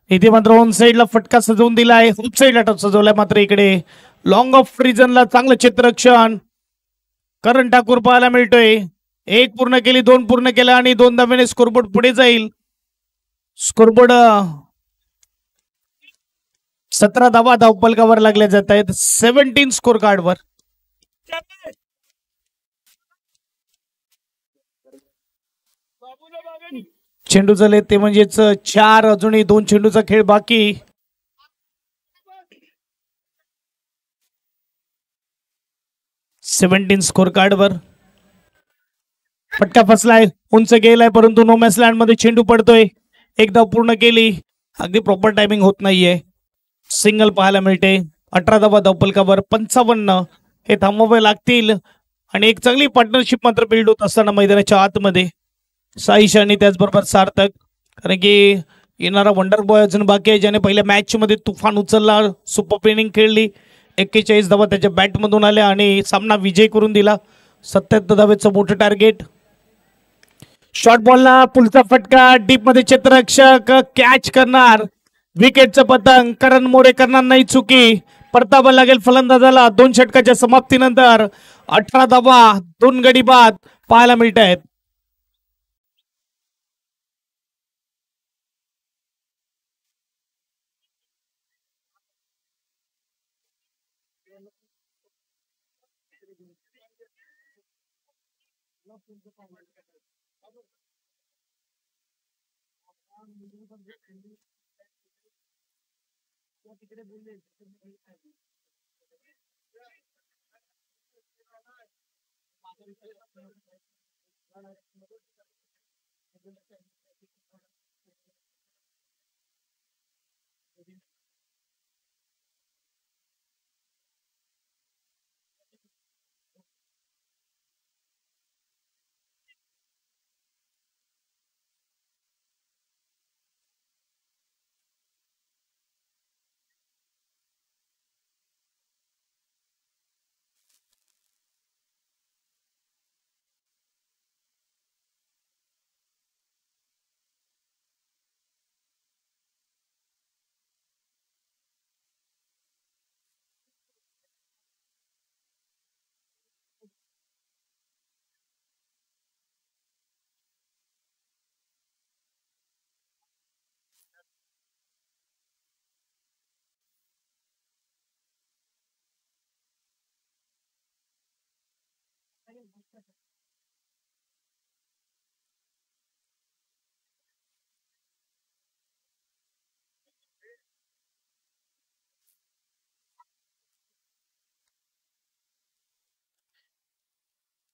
इथे मात्र ऑन साईडला फटका सजवून दिला आहे, ऑफ साईडला टच सजवलाय. मात्र इकडे लॉंग ऑफ रिजनला चांगलं चित्ररक्षण करण ठाकूर पाहायला मिळतोय. 1 पूर्ण केली, 2 पूर्ण केला आणि 2 धाव्याने स्कोरबोर्ड पुढे जाईल. स्कोरबोर्ड 17 धावा धावपलकावर लागल्या जात आहेत. 17 स्कोर कार्डवर. चेंडू झाले ते म्हणजेच 4, अजूनही 2 चेंडूचा खेळ बाकी. सेव्हन्टीन स्कोर कार्डवर. फटका फसलाय, उंच गेलाय, परंतु नो मॅच लँड मध्ये चेंडू पडतोय. एकदा पूर्ण केली, अगदी प्रॉपर टायमिंग होत नाहीये. सिंगल पाहायला मिळते. 18 धावा धावपलकावर. 55 हे थांबवावे लागतील आणि एक चांगली पार्टनरशिप मात्र बिल्ड होत असताना मैदानाच्या आतमध्ये साईश आणि त्याचबरोबर सार्थक. कारण की येणारा वंडर बॉय अजून बाकी आहे, ज्याने पहिल्या मॅच मध्ये तुफान उचलला, सुपर इनिंग खेळली. 41 धावा त्याच्या बॅटमधून आल्या आणि सामना विजय करून दिला. 77 धावेचं मोठं टार्गेट. शॉर्ट बॉलला पुढचा फटका, डीप मध्ये क्षेत्ररक्षक कॅच करणार. विकेटचं पतंग. करण मोरे करणार नाही चुकी. परतावा लागेल फलंदाजाला. 2 षटकाच्या समाप्तीनंतर 18 धावा 2 गडी बाद पाहायला मिळत आहेत.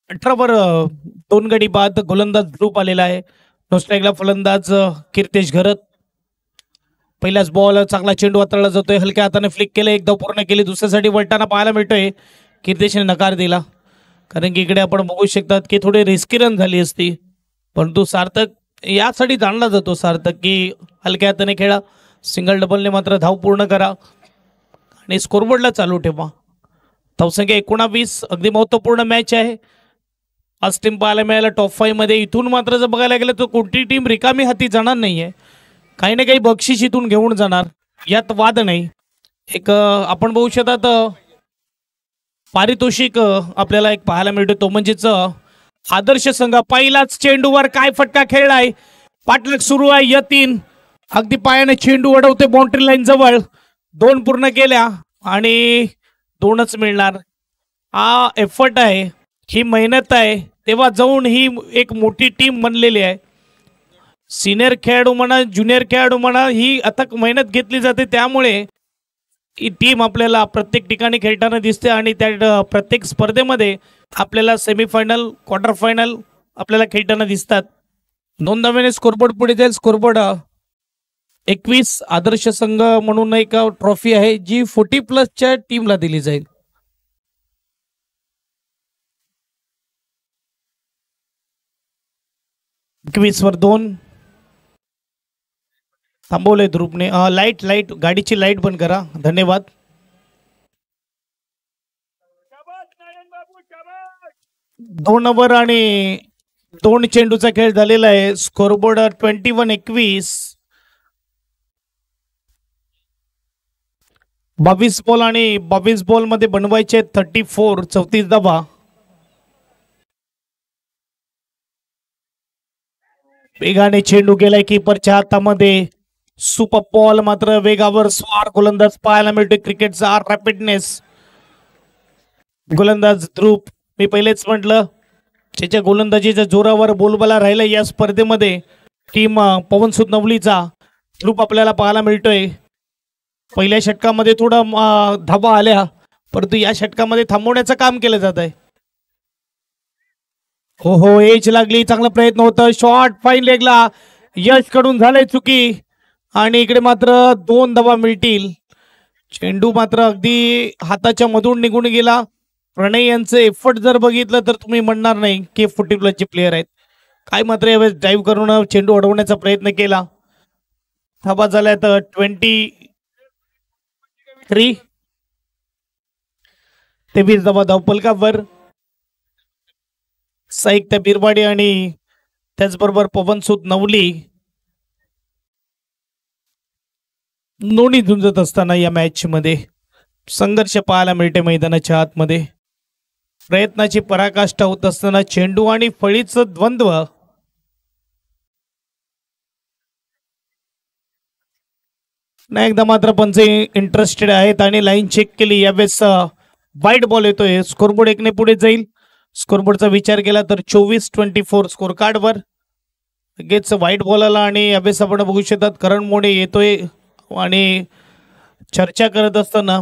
18 2 गडी बाद गोलंदाज ग्रुप आलेला आहे. स्ट्राईकला फलंदाज कीर्तेश घरत. पहिलाच बॉल चांगला चेंडू हाताळला जातोय, हलक्या हाताने फ्लिक केलं, एक धाव पूर्ण केली. दुसऱ्यासाठी वळताना पाहायला मिळतोय कीर्तेशने नकार दिला, कारण की इकडे आपण बघू शकतात की थोडी रिस्की रन झाली असती, परंतु सार्थक यासाठी जाणला जातो सार्थक की हलक्या हाताने खेळा, सिंगल डबलने मात्र धाव पूर्ण करा आणि स्कोरबोर्डला चालू ठेवा. धावसंख्या 19. अगदी महत्वपूर्ण मॅच आहे. आज टीम पाहायला मिळाला टॉप 5 मध्ये. इथून मात्र जर बघायला गेलं तर कोणती टीम रिकामी हाती जाणार नाहीये, काही ना काही बक्षीस इथून घेऊन जाणार, यात वाद नाही. एक आपण बघू शकतात पारितोषिक आपल्याला एक पाहायला मिळतो, तो म्हणजेच आदर्श संघ. पहिलाच चेंडूवर काय फटका खेळलाय, पाठलाग सुरू आहे. यतीन अगदी पायाने चेंडू अडवते बाउंड्री लाईन जवळ, 2 पूर्ण केल्या आणि 2च मिळणार. हा एफर्ट आहे, ही मेहनत आहे, तेव्हा जाऊन ही एक मोठी टीम बनलेली आहे. सिनियर खेळाडू म्हणा, ज्युनियर खेळाडू म्हणा, ही अथक मेहनत घेतली जाते, त्यामुळे ही टीम आपल्याला प्रत्येक ठिकाणी खेळताना दिसते आणि त्या प्रत्येक स्पर्धेमध्ये आपल्याला सेमीफायनल, क्वार्टर फायनल आपल्याला खेळताना दिसतात. 2 धावेने स्कोरबोर्ड पुढे जाईल. स्कोरबोर्ड 21. आदर्श संघ म्हणून एक ट्रॉफी आहे जी 40+ टीमला दिली जाईल. वर 2 थांबवलंय ध्रुवने. लाईट गाडीची लाईट बंद करा, धन्यवाद. दोन ओव्हर आणि 2 चेंडूचा खेळ झालेला आहे. स्कोरबोर्ड 21-21. 22 बॉल आणि 22 बॉल मध्ये बनवायचे 34, 34 धावा. वेगाने चेंडू गेलाय कीपरच्या हातामध्ये. सुपर बॉल मात्र वेगावर स्वार गोलंदाज पाहायला मिळतोय. क्रिकेटचा रॅपिडनेस. गोलंदाज ध्रुव, मी पहिलेच म्हटलं त्याच्या गोलंदाजीच्या जोरावर बोलबाला राहिला या स्पर्धेमध्ये टीम पवनसुत नवलीचा. ध्रुव आपल्याला पाहायला मिळतोय. पहिल्या षटकामध्ये थोडा धाबा आल्या, परंतु या षटकामध्ये थांबवण्याचं काम केलं जात आहे. हो एज लागली, चांगला प्रयत्न होता. शॉर्ट फाईन लेगला यश कडून झालंय चुकी आणि इकडे मात्र 2 धावा मिळतील. चेंडू मात्र अगदी हाताच्या मधून निघून गेला. प्रणय यांचं एफर्ट जर बघितलं तर तुम्ही म्हणणार नाही की 40+ प्लेयर आहेत. काय मात्र यावेळेस ड्राईव्ह करून चेंडू अडवण्याचा प्रयत्न केला. धावा झाल्या तर 23. 23 धावा धावपलकावर. साहित्य बिरवाडी आणि त्याचबरोबर पवनसुत नवली दोन्ही झुंजत असताना या मॅच मध्ये संघर्ष पाहायला मिळते. मैदानाच्या आतमध्ये प्रयत्नाची पराकाष्ठा होत असताना चेंडू आणि फळीचं द्वंद्व. नाही एकदा मात्र पंच इंटरेस्टेड आहेत आणि लाईन चेक केली. यावेळेस वाईट बॉल येतोय. स्कोरबोर्ड 1 ने पुढे जाईल. स्कोरबोर्डचा विचार केला तर 24-24 स्कोर कार्डवर लगेच व्हाईट बॉल आला आणि यावेळेस आपण बघू शकतात करण मोडे येतोय आणि चर्चा करत असताना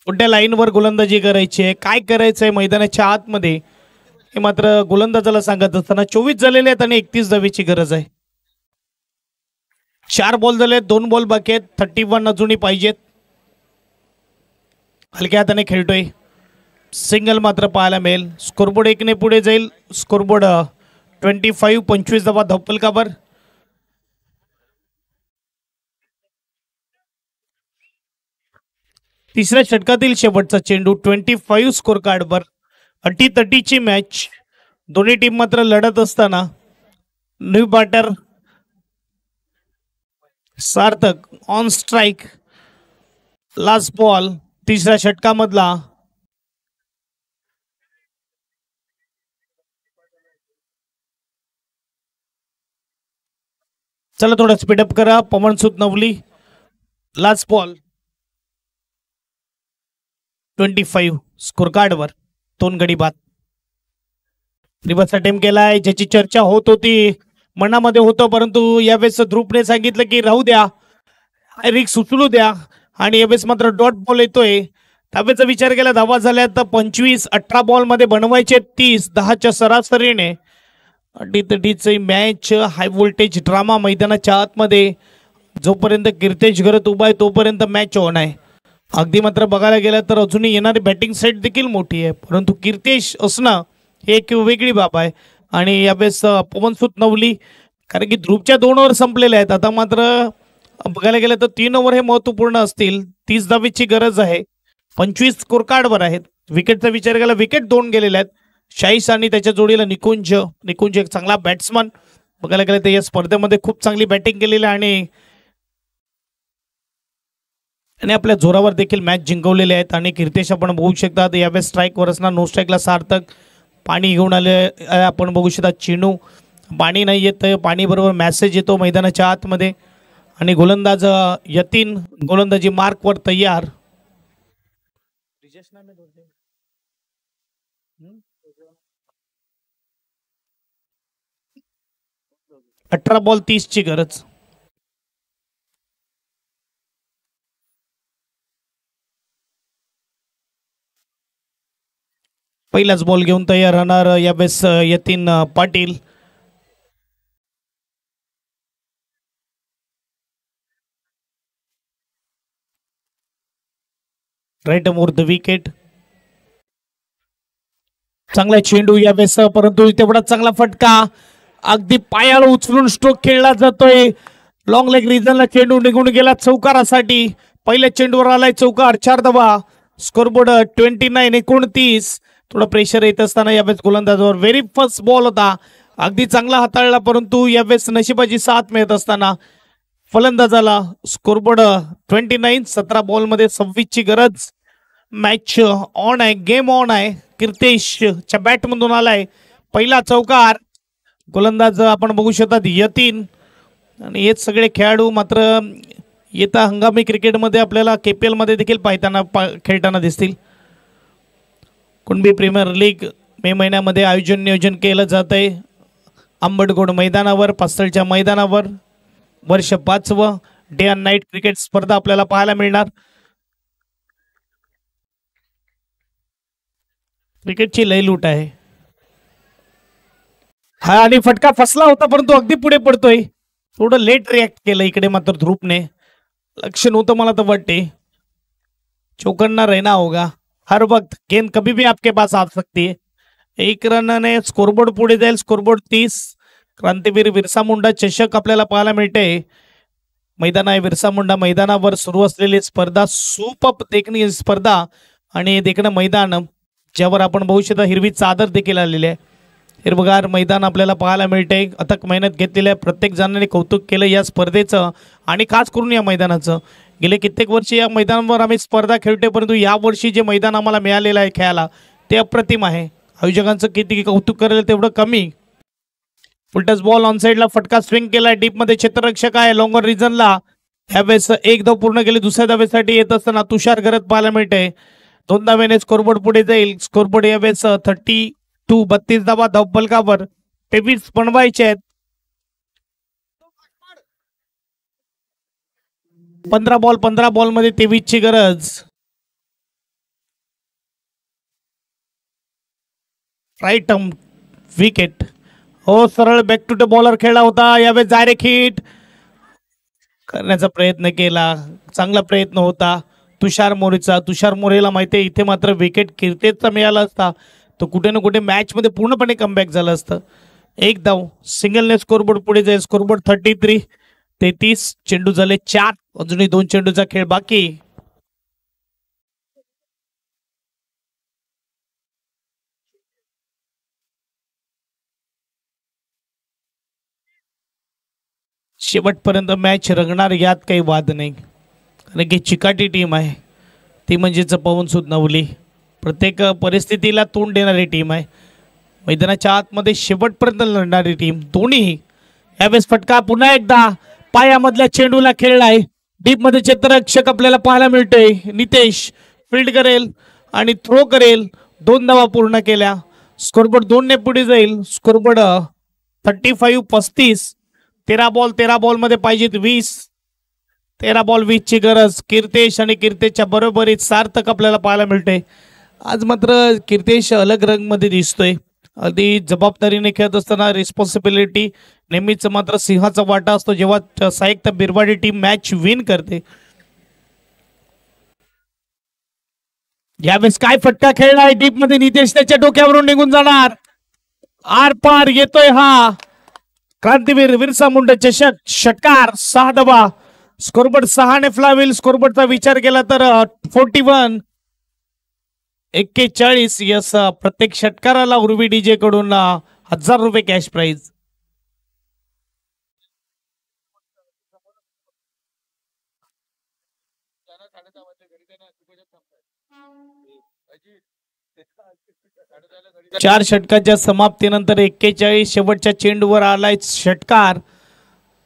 कोणत्या लाईनवर गोलंदाजी करायची आहे, काय करायचं आहे मैदानाच्या आतमध्ये हे मात्र गोलंदाजाला सांगत असताना 24 झालेले आहेत आणि 31 धावेची गरज आहे. 4 बॉल झाले, 2 बॉल बाकी आहेत. 31 अजूनही पाहिजेत. हलक्या हाताने खेळतोय. सिंगल मात्र पाहायला मिळेल. स्कोरबोर्ड 1 ने पुढे जाईल. स्कोरबोर्ड 25 धावा धावपलकावर. तिसऱ्या षटकातील शेवटचा चेंडू 25 स्कोर कार्डवर. 30-30 मॅच. दोन्ही टीम मात्र लढत असताना new batter Sarthak on strike. Last ball तिसऱ्या षटकामधला. चला थोडा स्पीडअप करा. Pawansut Navali. Last ball 25 score कार्डवर. 2 गडी बाद. रिवर्स अटेम्प्ट केलाय, ज्याची चर्चा होत होती, मनामध्ये होतं, परंतु यावेळेस ध्रुवने सांगितलं की राहू द्या, रिक्स उचलू द्या. आणि यावेळेस मात्र डॉट बॉल येतोय. धावेचा विचार केला, धावा झाल्या तर 25, 18 बॉलमध्ये बनवायचे 30, 10च्या सरासरीने. अडीतडीची मॅच, हाय व्होल्टेज ड्रामा मैदानाच्या आतमध्ये. जोपर्यंत कीर्तेश घरत उभा आहे तोपर्यंत मॅच ऑन आहे. अगदी मात्र बघायला गेलं तर अजूनही येणारी बॅटिंग सेट देखील मोठी आहे, परंतु कीर्तेश असणं हे एक वेगळी बाब आहे. आणि यावेळेस पवनसुत नवली, कारण की ध्रुवच्या 2 ओव्हर संपलेल्या आहेत. आता मात्र बघायला गेलं तर 3 ओव्हर हे महत्वपूर्ण असतील. 30 धावेची गरज आहे. 25 स्कोर कार्डवर आहेत. विकेटचा विचार केला, विकेट 2 गेलेले आहेत. शाहीस आणि त्याच्या जोडीला निकुंज एक चांगला बॅट्समन. बघायला गेलं तर या स्पर्धेमध्ये खूप चांगली बॅटिंग केलेली आणि आपल्या जोरावर देखील मॅच जिंकवलेले आहेत. आणि कीर्तेश आपण बघू शकता यावेळेस स्ट्राईकवर असणार, नो स्ट्राईकला सार्थक. पाणी घेऊन आले आपण बघू शकता. चिनू, पाणी नाही येत, पाणी बरोबर मॅसेज येतो मैदानाच्या आतमध्ये. आणि गोलंदाज यतीन गोलंदाजी मार्कवर तयार. 18 बॉल 30ची गरज. पहिलाच बॉल घेऊन तयार राहणार यावेळेस Yatin Patil. Right more the wicket. चांगला चेंडू यावेळेस, परंतु तेवढा चांगला फटका. अगदी पायाला उचलून स्ट्रोक खेळला जातोय. लॉंग लेग रिजनला चेंडू निघून गेला चौकारासाठी. पहिल्या चेंडूवर आलाय चौकार. 4 धावा. स्कोरबोर्ड 29, 29. थोडं प्रेशर येत असताना यावेळेस गोलंदाजावर व्हेरी फर्स्ट बॉल होता, अगदी चांगला हाताळला, परंतु यावेळेस नशिबाची साथ मिळत असताना फलंदाजाला स्कोरबोर्ड 29. 17 बॉलमध्ये 26ची गरज. मॅच ऑन आहे, गेम ऑन आहे. कीर्तेशच्या बॅटमधून आलाय पहिला चौकार. गोलंदाज आपण बघू शकतात यतीन. आणि हेच सगळे खेळाडू मात्र येत्या हंगामी क्रिकेटमध्ये आपल्याला KPL मध्ये देखील खेळताना दिसतील. कुणबी प्रीमियर लीग मे महिन्यामध्ये नियोजन केलं जात आहे आंबडगोड मैदानावर, पास्तळच्या मैदानावर. वर्ष 5वं डे अँड नाईट क्रिकेट स्पर्धा आपल्याला पाहायला मिळणार. क्रिकेटची लय लूट आहे. हा, आणि फटका फसला होता परंतु अगदी पुढे पडतोय. थोडं लेट रिॲक्ट केलं इकडे मात्र ध्रुवने. लक्ष नव्हतं मला तर वाटते. चौकन्ना रहना होगा. हर वक्त गेंद कभी भी आपके पास आ सकती है. 1 रनने स्कोरबोर्ड पुढे जाईल. स्कोरबोर्ड 30. क्रांतीवीर बिरसा मुंडा चषक आपल्याला पाहायला मिळते. मैदान आहे बिरसा मुंडा मैदानावर सुरू असलेली स्पर्धा, सुपर देखणी स्पर्धा आणि देखणं मैदान ज्यावर आपण बघू शकता हिरवी चादर देखील आलेली आहे. हिरवगार मैदान आपल्याला पाहायला मिळते. अथक मेहनत घेतलेली आहे. प्रत्येक जणांनी कौतुक केलं या स्पर्धेचं आणि खास करून या मैदानाचं. गेले कित्येक वर्षी या मैदानावर आम्ही स्पर्धा खेळतोय, परंतु या वर्षी जे मैदान आम्हाला मिळालेलं आहे खेळायला ते अप्रतिम आहे. आयोजकांचं किती कौतुक करेल तेवढं कमी. फुलटस बॉल ऑन साईडला फटका स्विंग केलाय. डीप मध्ये क्षेत्ररक्षक आहे लॉंगर रिजनला. यावेळेस 1 धाव पूर्ण केली. दुसऱ्या धावेसाठी येत असताना तुषार घरत पाहायला मिळते. 2 धावेने स्कोरबोर्ड पुढे जाईल. स्कोरबोर्ड यावेळेस 32, 32 धावा धावफलकावर. 23 बनवायचे आहेत. 15 बॉलमध्ये 23ची गरज. Right wicket. हो, सरळ बॅक टू द बॉलर खेळला होता. यावेळेस डायरेक्ट हिट करण्याचा प्रयत्न केला. चांगला प्रयत्न होता तुषार मोरेचा. तुषार मोरेला माहिती आहे इथे मात्र विकेट कीर्तेशचा मिळाला असता तर कुठे ना कुठे मॅच मध्ये पूर्णपणे कमबॅक झालं असतं. 1 धाव सिंगलने स्कोरबोर्ड पुढे जाईल. स्कोरबोर्ड 33, 33. चेंडू झाले 4. अजूनही 2 चेंडूचा खेळ बाकी. शेवटपर्यंत मॅच रंगणार यात काही वाद नाही, कारण की चिकाटी टीम आहे ती म्हणजेच पवनसुत नवली. प्रत्येक परिस्थितीला तोंड देणारी टीम आहे. मैदानाच्या आतमध्ये शेवटपर्यंत लढणारी टीम दोन्ही. यावेळेस फटका पुन्हा एकदा पायामधल्या चेंडूला खेळलाय. डीप मध्ये क्षेत्ररक्षक आपल्याला पाहायला मिळतोय. नितेश फील्ड करेल आणि थ्रो करेल. 2 धावा पूर्ण केल्या. स्कोरबोर्ड 2 ने पुढे जाईल. स्कोरबोर्ड 35-35. 13 बॉल मध्ये पाहिजे 20. 13 बॉल 20 ची गरज. कीर्तेश आणि कीर्तेशच्या बरोबरीत सार्थक आपल्याला पाहायला मिळते. आज मात्र कीर्तेश अलग रंग मध्ये दिसतोय. अगदी जबाबदारीने खेळत असताना रिस्पॉन्सिबिलिटी नेहमीच मात्र सिंहाचा वाटा असतो जेव्हा सायुक्त बिरवाडी टीम मॅच विन करते. यावेळेस काय फटका खेळला आहे डीप मध्ये. नितेश त्याच्या डोक्यावरून निघून जाणार. आर पार येतोय हा क्रांतीवीर बिरसा मुंडा चषक. षटकार 6 धावा. स्कोरबोर्ड 6 ने फ्लावेल. स्कोरबोर्डचा विचार केला तर 41. यस, प्रत्येक षटकाराला उर्वी डीजे कडून 1000 रुपये कॅश प्राइज. चार षटकाच्या समाप्तीनंतर 41 शेवटच्या चेंडूवर आलाय षटकार.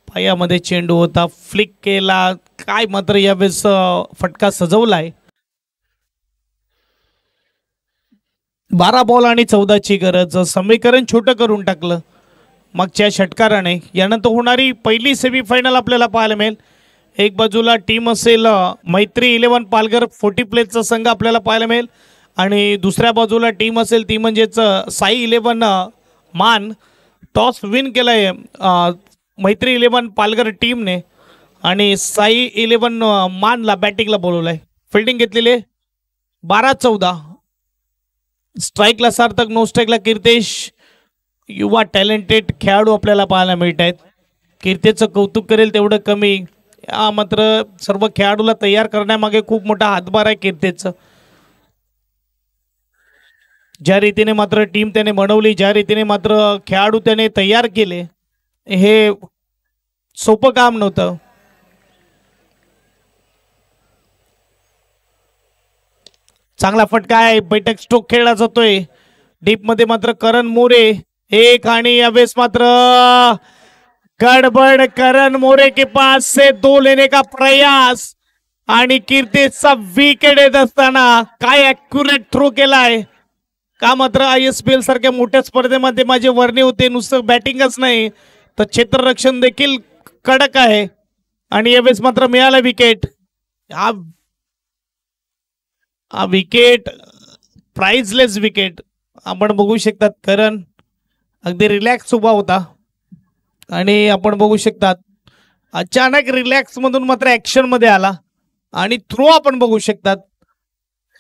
पायामध्ये चेंडू होता, फ्लिक केला. काय मात्र यावेळेस फटका सजवलाय. 12 बॉल आणि 14 ची गरज. समीकरण छोटं करून टाकलं मागच्या षटकाराने. यानंतर होणारी पहिली सेमीफायनल आपल्याला पाहायला मिळेल. एक बाजूला टीम असेल मैत्री 11 पालघर 40 प्लेसचा संघ आपल्याला पाहायला मिळेल आणि दुसऱ्या बाजूला टीम असेल ती म्हणजेच साई 11 मान. टॉस विन केलाय मैत्री 11 पालघर टीमने आणि साई 11 मानला बॅटिंगला बोलवलाय. फिल्डिंग घेतलेले 12-14. स्ट्राईकला सार्थक, नो स्ट्राईकला कीर्तेश. युवा टॅलेंटेड खेळाडू आपल्याला पाहायला मिळत आहेत. कीर्तेचं कौतुक करेल तेवढं कमी. मात्र सर्व खेळाडूला तयार करण्यामागे खूप मोठा हातभार आहे कीर्तेचं. ज्या रीतीने मात्र टीम त्याने बनवली, ज्या रीतीने मात्र खेळाडू त्याने तयार केले, हे सोपं काम नव्हतं. चांगला फटका आहे. बैठक स्ट्रोक खेळला जातोय. डीप मध्ये मात्र करण मोरे एक आणि यावेळेस मात्र गडबड. करण मोरे के पास से 2 लेने का प्रयास आणि कीर्तेशचा विकेट येत असताना काय ॲक्युरेट थ्रो केलाय. का मात्र ISPL सारख्या मोठ्या स्पर्धेमध्ये माझे वर्णी होते. नुसतं बॅटिंगच नाही तर क्षेत्ररक्षण देखील कडक आहे आणि यावेळेस मात्र मिळाला विकेट. हा विकेट प्राइजलेस विकेट. आपण बघू शकतात करण अगदी रिलॅक्स उभा होता आणि आपण बघू शकतात अचानक रिलॅक्स मधून मात्र ऍक्शन मध्ये आला आणि थ्रो आपण बघू शकतात.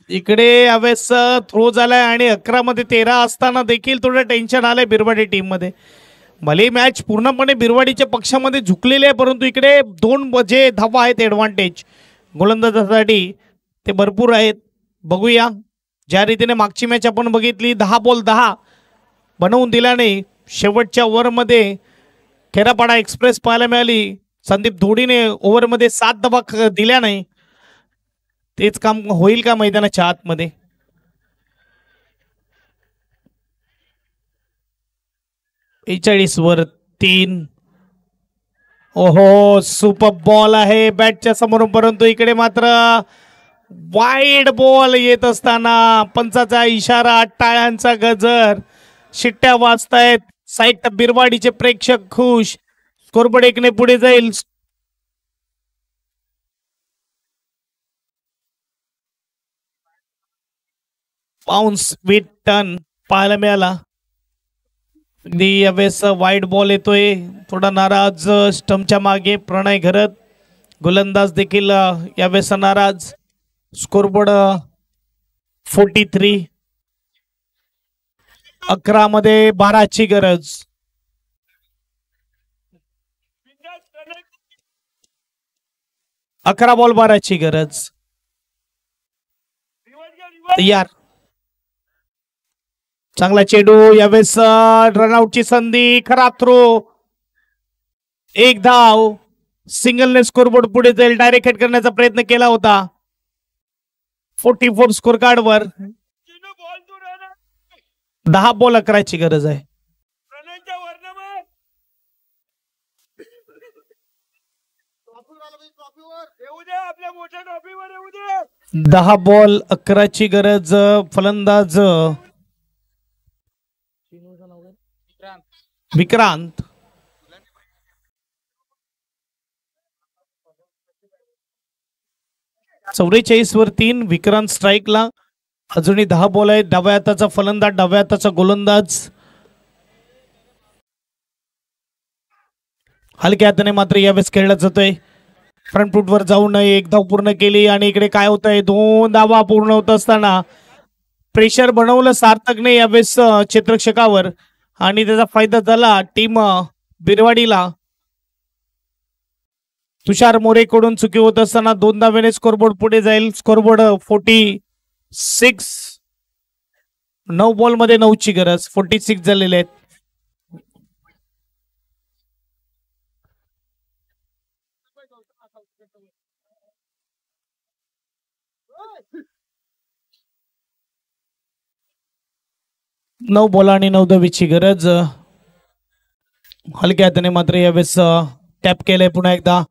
इकडे यावेळेस थ्रो झालाय आणि 11 मध्ये 13 असताना देखील थोडं टेन्शन आलंय बिरवाडी टीम मध्ये. भले मॅच पूर्णपणे बिरवाडीच्या पक्षामध्ये झुकलेली आहे परंतु इकडे 2 जे धावा आहेत ऍडव्हान्टेज गोलंदाजासाठी ते भरपूर आहेत. बघूया ज्या रीतीने मागची मॅच आपण बघितली 10 बॉल 10 बनवून दिला नाही. शेवटच्या ओव्हरमध्ये खेरापाडा एक्सप्रेस पाहायला मिळाली. संदीप धोडीने ओव्हरमध्ये 7 धावा दिल्या नाही. तेच काम होईल का मैदानाच्या आतमध्ये. वर 3. ओहो, सुपर बॉल आहे बॅटच्या समोरून परंतु इकडे मात्र वाईड बॉल येत असताना पंचाचा इशारा, टाळ्यांचा गजर, शिट्ट्या वाजतायत. साईट बिरवाडीचे प्रेक्षक खुश. स्कोरबोर्ड 1 ने पुढे जाईल. बाउन्स विथ टर्न पाहायला मिळाला. यावेळेस वाईड बॉल येतोय. थोडा नाराज स्टंपच्या मागे प्रणय घरत. गोलंदाज देखील यावेळेस नाराज. स्कोरबोर्ड 43. 11 मध्ये 12 ची गरज. अकरा बॉल 12 ची गरज. तयार. चांगला चेंडू. यावेळेस रनआउटची संधी. खराब थ्रो. 1 धाव. सिंगलने स्कोरबोर्ड पुढे जाईल. डायरेक्ट हिट करण्याचा प्रयत्न केला होता. 44 स्कोर कार्ड वर. 10 बॉल 11 ची गरज आहे. 10 बॉल 11ची गरज. फलंदाज विक्रांत. चौवेचाळीस वर 3. विक्रांत स्ट्राईकला. अजूनही 10 बॉल आहेत. डाव्या हाताचा फलंदाज, डाव्या हाताचा गोलंदाज. हलक्या हाताने मात्र यावेळेस खेळला जातोय. फ्रंट फूट वर जाऊ नये. 1 धाव पूर्ण केली आणि इकडे काय होतंय, 2 धावा पूर्ण होत असताना प्रेशर बनवलं सार्थकने यावेळेस क्षेत्ररक्षकावर आणि त्याचा फायदा झाला टीम बिरवाडीला. तुषार मोरेकडून चुकी होत असताना 2 धावेने स्कोरबोर्ड पुढे जाईल. स्कोरबोर्ड 46. 9 बॉल मध्ये 9ची गरज. 46 झालेले आहेत. नऊ बॉल आणि 9 धावेची गरज. हलक्या हाताने मात्र यावेळेस टॅप केलंय पुन्हा एकदा.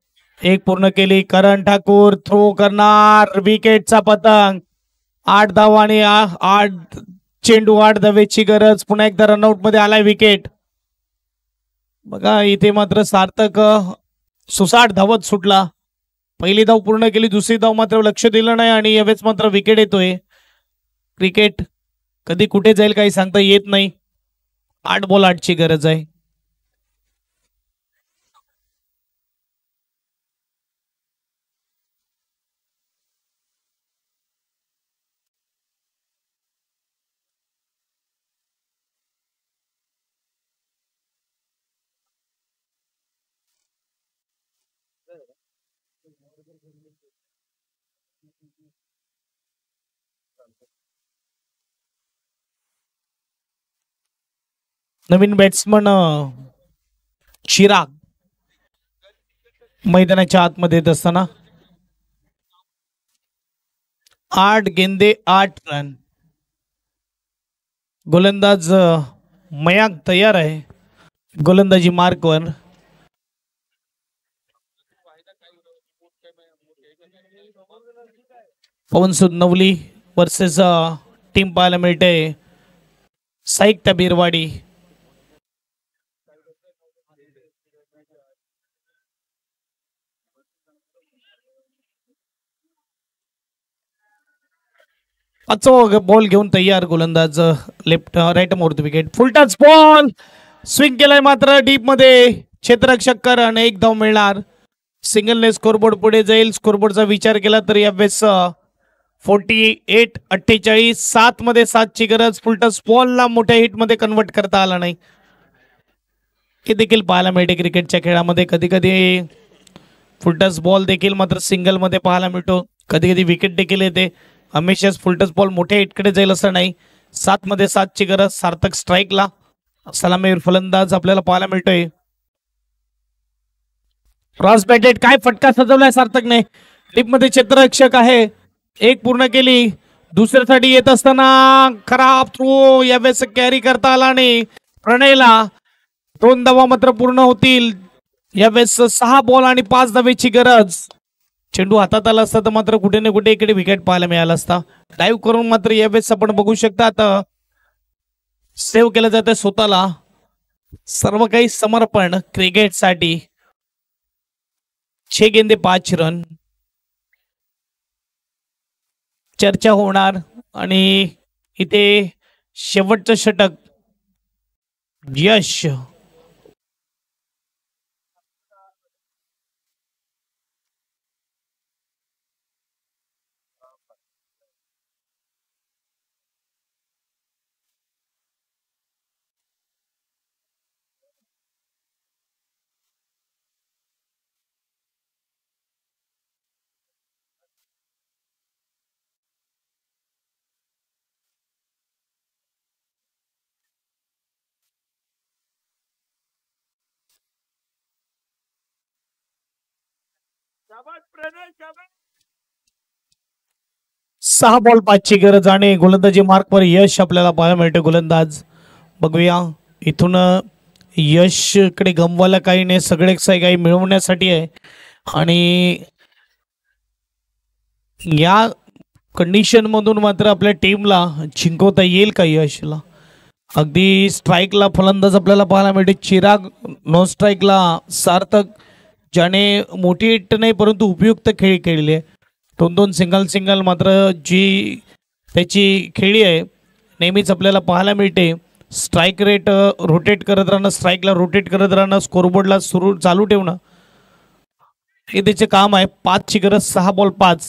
1 पूर्ण केली. करण ठाकूर थ्रो करणार. विकेटचा पतंग. 8 धाव आणि 8 चेंडू 8 धावेची गरज. पुन्हा एकदा रनआउट मध्ये आलाय विकेट. बघा इथे मात्र सार्थक सुसाट धावत सुटला. पहिली धाव पूर्ण केली. दुसरी धाव मात्र लक्ष दिलं नाही आणि यावेळेस मात्र विकेट येतोय. क्रिकेट कधी कुठे जाईल काही सांगता येत नाही. 8 बॉल 8ची गरज आहे. नवीन बॅट्समन चिराग मैदानाच्या आतमध्ये येत असताना 8 गेंदे 8 रन. गोलंदाज मयांक तयार आहे गोलंदाजी मार्कवर. पवनसुद नवली वर्सेस टीम पाहायला मिळते साहित्य बिरवाडी. बॉल घेऊन तयार गोलंदाज. Left right more wicket. Full touch ball swing केलाय मात्र डीप मध्ये. क्षेत्ररक्षक करण. 1 धाव मिळणार. सिंगलने स्कोरबोर्ड पुढे जाईल. स्कोरबोर्डचा विचार केला तर यावेळेस 48-48. 7 मध्ये 7ची गरज. फुल टच बॉलला मोठ्या हिट मध्ये कन्वर्ट करता आला नाही. हे देखील पाहायला मिळते क्रिकेटच्या खेळामध्ये. कधी कधी फुल टच बॉल देखील मात्र सिंगल मध्ये पाहायला मिळतो. कधी कधी विकेट देखील येते. हमेशाच फुलटच बॉल मोठ्या हिटकडे जाईल असं नाही. 7 मध्ये 7ची गरज. सार्थक स्ट्राईकला. सलामीवर फलंदाज आपल्याला पाहायला मिळतोय. Cross batted. काय फटका सजवलाय सार्थकने. डीप मध्ये क्षेत्ररक्षक आहे. 1 पूर्ण केली. दुसऱ्यासाठी येत असताना खराब थ्रो. यावेळेस कॅरी करता आला नाही प्रणयला. 2 धावा मात्र पूर्ण होतील. यावेळेस 6 बॉल आणि 5 धावेची गरज. चेंडू हातात आला असता तर मात्र कुठे ना कुठे इकडे विकेट पाहायला मिळाला असता. डाईव्ह करून मात्र यावेळेस आपण बघू शकता आता सेव्ह केलं जात आहे स्वतःला. सर्व काही समर्पण क्रिकेटसाठी. 6 गेंदे 5 रन. चर्चा होणार आणि इथे शेवटचं षटक यश. सहा बॉल 5ची गरज आणि गोलंदाजी मार्कवर यश आपल्याला पाहायला मिळते. गोलंदाज बघूया इथून यशकडे गमवायला काही नाही. सगळे काही मिळवण्यासाठी आहे. आणि या कंडिशन मधून मात्र आपल्या टीमला जिंकवता येईल का यशला? अगदी स्ट्राईकला फलंदाज आपल्याला पाहायला मिळते चिराग, नॉन स्ट्राईकला सार्थक, ज्याने मोठी हिट नाही परंतु उपयुक्त खेळी खेळली आहे. 2-2 सिंगल मात्र जी त्याची खेळी आहे नेहमीच आपल्याला पाहायला मिळते. स्ट्राईक रेट रोटेट करत राहणं, स्ट्राईकला रोटेट करत राहणं, स्कोरबोर्डला चालू ठेवणं हे त्याचे काम आहे. 5ची गरज, 6 बॉल 5.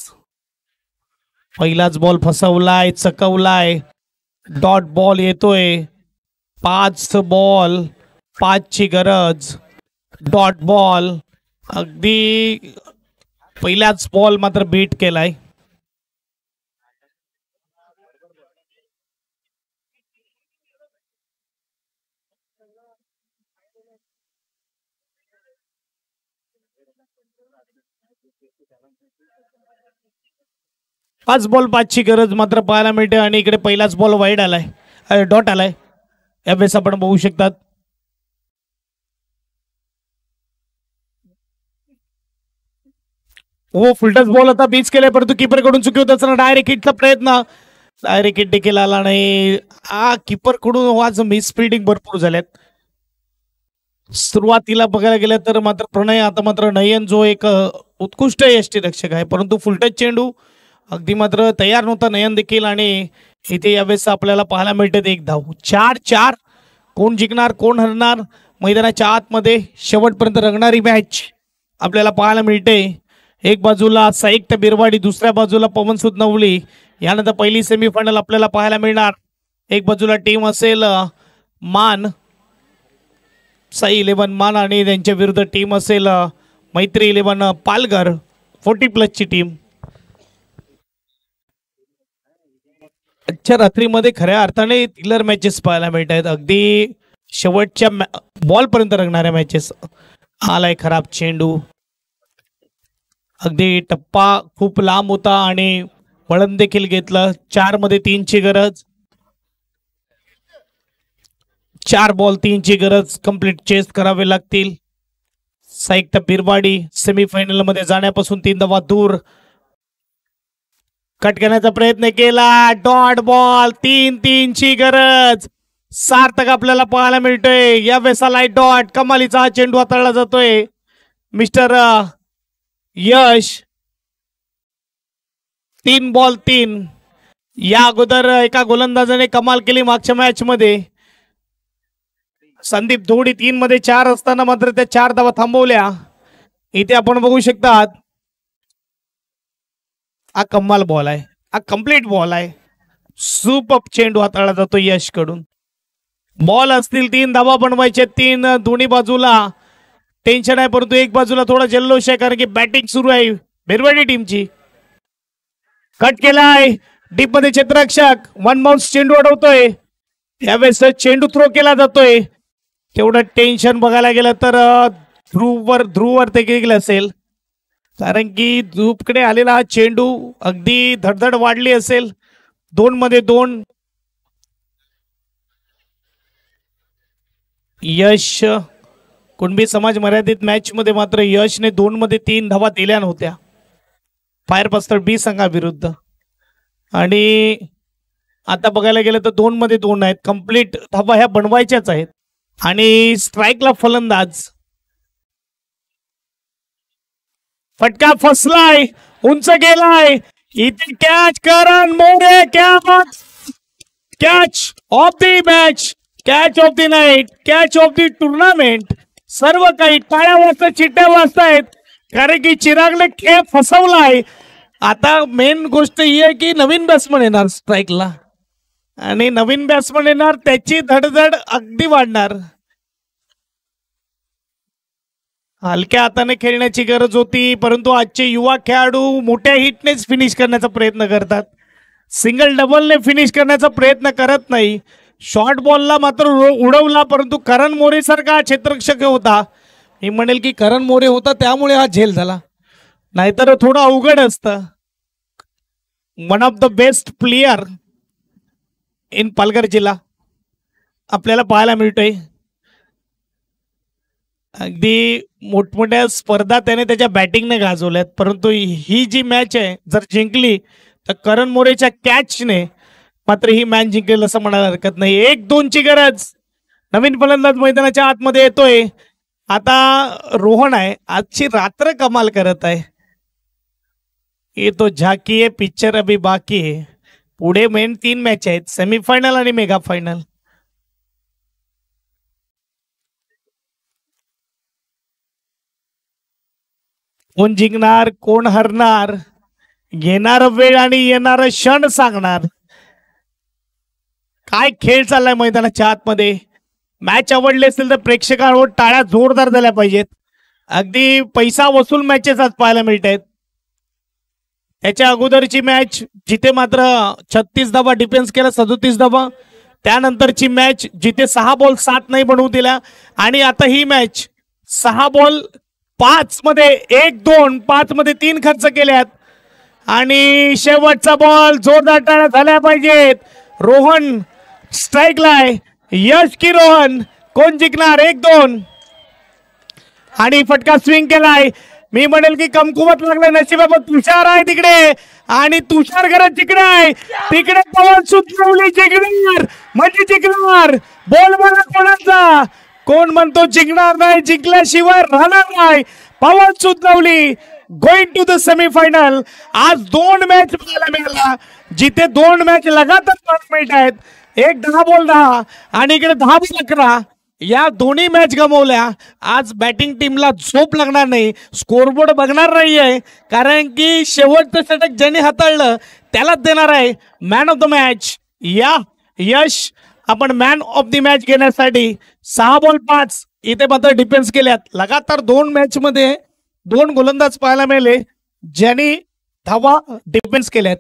पहिलाच बॉल फसवलाय, चकवलाय, डॉट बॉल येतोय. 5 बॉल 5ची गरज, डॉट बॉल. अगदी पहिलाच बॉल मात्र बीट केलाय. पाच बॉल 5ची गरज मात्र पाहायला मिळते आणि इकडे पहिलाच बॉल वाईड आलाय, डॉट आलाय. यावेळेस आपण बघू शकतात हो फुलटच बॉल होता, बीच केलाय परंतु कीपर कडून चुकी होत असताना डायरेक्ट हिटचा प्रयत्न, डायरेक्ट हिट देखील आला नाही. कीपर कडून आज मिस फिल्डिंग भरपूर झाल्यात. सुरुवातीला बघायला गेलं तर मात्र प्रणय, आता मात्र नयन जो एक उत्कृष्ट यष्टीरक्षक आहे परंतु फुलटच चेंडू अगदी मात्र तयार नव्हता नयन देखील. आणि इथे यावेळेस आपल्याला पाहायला मिळते 1 धाव. 4-4. कोण जिंकणार कोण हरणार मैदानाच्या आतमध्ये शेवटपर्यंत रंगणारी मॅच आपल्याला पाहायला मिळते. एक बाजूला साईक्त बिरवाडी, दुसऱ्या बाजूला पवनसुत नवली. यानंतर पहिली सेमीफायनल आपल्याला पाहायला मिळणार. एक बाजूला टीम असेल मान, साई 11 मान आणि त्यांच्या विरुद्ध टीम असेल मैत्री 11 पालघर 40+ ची टीम. आजच्या रात्रीमध्ये खऱ्या अर्थाने थिलर मॅचेस पाहायला मिळत आहेत. अगदी शेवटच्या बॉल पर्यंत रंगणाऱ्या मॅचेस. आलाय खराब चेंडू, अगदी टप्पा खूप लांब होता आणि वळण देखील घेतलं. 4 मध्ये 3ची गरज, 4 बॉल 3ची गरज कंप्लीट चेस करावे लागतील. साईक्त बिरवाडी सेमीफायनल मध्ये जाण्यापासून 3 धावा दूर. कट करण्याचा प्रयत्न केला, डॉट बॉल 3-3ची गरज. सार्थक आपल्याला पाहायला मिळतोय. या वेळेला डॉट, कमालीचा हा चेंडू हाताळला जातोय. मिस्टर यश 3 बॉल 3. या अगोदर एका गोलंदाजाने कमाल केली मागच्या मॅच मध्ये. संदीप धोडी 3 मध्ये 4 असताना मात्र त्या 4 धावा थांबवल्या. इथे आपण बघू शकतात हा कमाल बॉल आहे, हा कंप्लीट बॉल आहे. सुपर चेंडू हाताळला जातो यश कडून. बॉल असतील 3 धावा बनवायचे, 3 दोन्ही बाजूला टेन्शन आहे परंतु एक बाजूला थोडा जल्लोष आहे कारण की बॅटिंग सुरू आहे बिरवाडी टीमची. कट केलाय डीप मध्ये क्षेत्ररक्षक, 1 बाउन्स चेंडू अडवतोय. यावेळेस चेंडू थ्रो केला जातोय. तेवढं टेन्शन बघायला गेलं तर ध्रुववर ते गेलं असेल कारण की ध्रुवकडे आलेला हा चेंडू अगदी धडधड वाढली असेल. 2 मध्ये 2. यश कुणबी समाज मर्यादित मॅच मध्ये मात्र यशने 2 मध्ये 3 धावा दिल्या नव्हत्या फायर पस्तर बी संघाविरुद्ध. आणि आता बघायला गेलं तर 2 मध्ये 2 आहेत. कंप्लीट धावा ह्या बनवायच्याच आहेत. आणि स्ट्राईकला फलंदाज, फटका फसलाय, उंच गेलाय. इथे catch Karan More, catch of the match, catch of the night, catch of the tournament. सर्व काही टाळ्या वाजतात, चिट्ट्या वाजतायत कारण की चिरागने खेळ फसवलाय. आता मेन गोष्ट ही आहे की नवीन बॅट्समन येणार स्ट्राईकला आणि नवीन बॅट्समन येणार, त्याची धडधड अगदी वाढणार. हलक्या हाताने खेळण्याची गरज होती परंतु आजचे युवा खेळाडू मोठ्या हिटनेच फिनिश करण्याचा प्रयत्न करतात. सिंगल डबलने फिनिश करण्याचा प्रयत्न करत नाही. शॉर्ट बॉलला मात्र उडवला परंतु करण मोरे सारखा क्षेत्ररक्षक होता. मी म्हणेल की करण मोरे होता त्यामुळे हा झेल झाला, नाहीतर थोडं अवघड असतं. One of the best player in Palghar जिल्हा आपल्याला पाहायला मिळतोय. अगदी मोठमोठ्या स्पर्धा त्याने त्याच्या बॅटिंगने गाजवल्यात, परंतु ही जी मॅच आहे जर जिंकली तर करण मोरेच्या कॅचने मात्र ही मॅच जिंकेल असं म्हणायला हरकत नाही. 1-2ची गरज. नवीन फलंदाज मैदानाच्या आतमध्ये येतोय. आता रोहन आहे, आजची रात्र कमाल करत आहे. ये तो झाकी आहे, पिक्चर अभी बाकी आहे. पुढे मेन 3 मॅच आहेत, सेमीफायनल आणि मेगा फायनल. कोण जिंकणार कोण हरणार, घेणार वेळ आणि येणार क्षण सांगणार. काय खेळ चाललाय मैदानाच्या आतमध्ये. मॅच आवडली असेल तर प्रेक्षकांवर टाळ्या जोरदार झाल्या पाहिजेत. अगदी पैसा वसूल मॅचेस आज पाहायला मिळत आहेत. त्याच्या अगोदरची मॅच जिथे मात्र 36 धावा डिफेन्स केला, 37 धावा. त्यानंतरची मॅच जिथे 6 बॉल 7 नाही बनवू दिल्या, आणि आता ही मॅच 6 बॉल 5 मध्ये 1-2, 5 मध्ये 3 खर्च केल्यात. आणि शेवटचा बॉल जोरदार टाळ्या झाल्या पाहिजेत. रोहन स्ट्राईकला आहे. यश की रोहन, कोण जिंकणार? 1-2 आणि फटका स्विंग केलाय. मी म्हणेल की कमकुवत लागलाय नशिबाबत. तुषार आहे तिकडे आणि तुषार घरात जिंकणार आहे. तिकडे पवन सुत्रवली जिंकणार म्हणजे जिंकणार. बॉल बघा कोणाचा, कोण म्हणतो जिंकणार नाही, जिंकल्याशिवाय राहणार नाही. पवन सुत्रवली गोइंग टू द सेमीफायनल. आज 2 मॅच पाहायला मिळाला जिथे 2 मॅच लगातार पाहायला मिळत आहेत. एक 10 बॉल 10 आणि इकडे 10 बॉल 11. या दोन्ही मॅच गमावल्या. आज बॅटिंग टीमला झोप लागणार नाही, स्कोरबोर्ड बघणार नाहीये, कारण की शेवटचं षटक ज्यांनी हाताळलं त्यालाच देणार आहे मॅन ऑफ द मॅच. या यश, आपण मॅन ऑफ द मॅच घेण्यासाठी 6 बॉल 5 इथे मात्र डिफेन्स केल्यात. लगातार 2 मॅच मध्ये 2 गोलंदाज पाहायला मिळाले ज्यांनी धावा डिफेन्स केल्यात.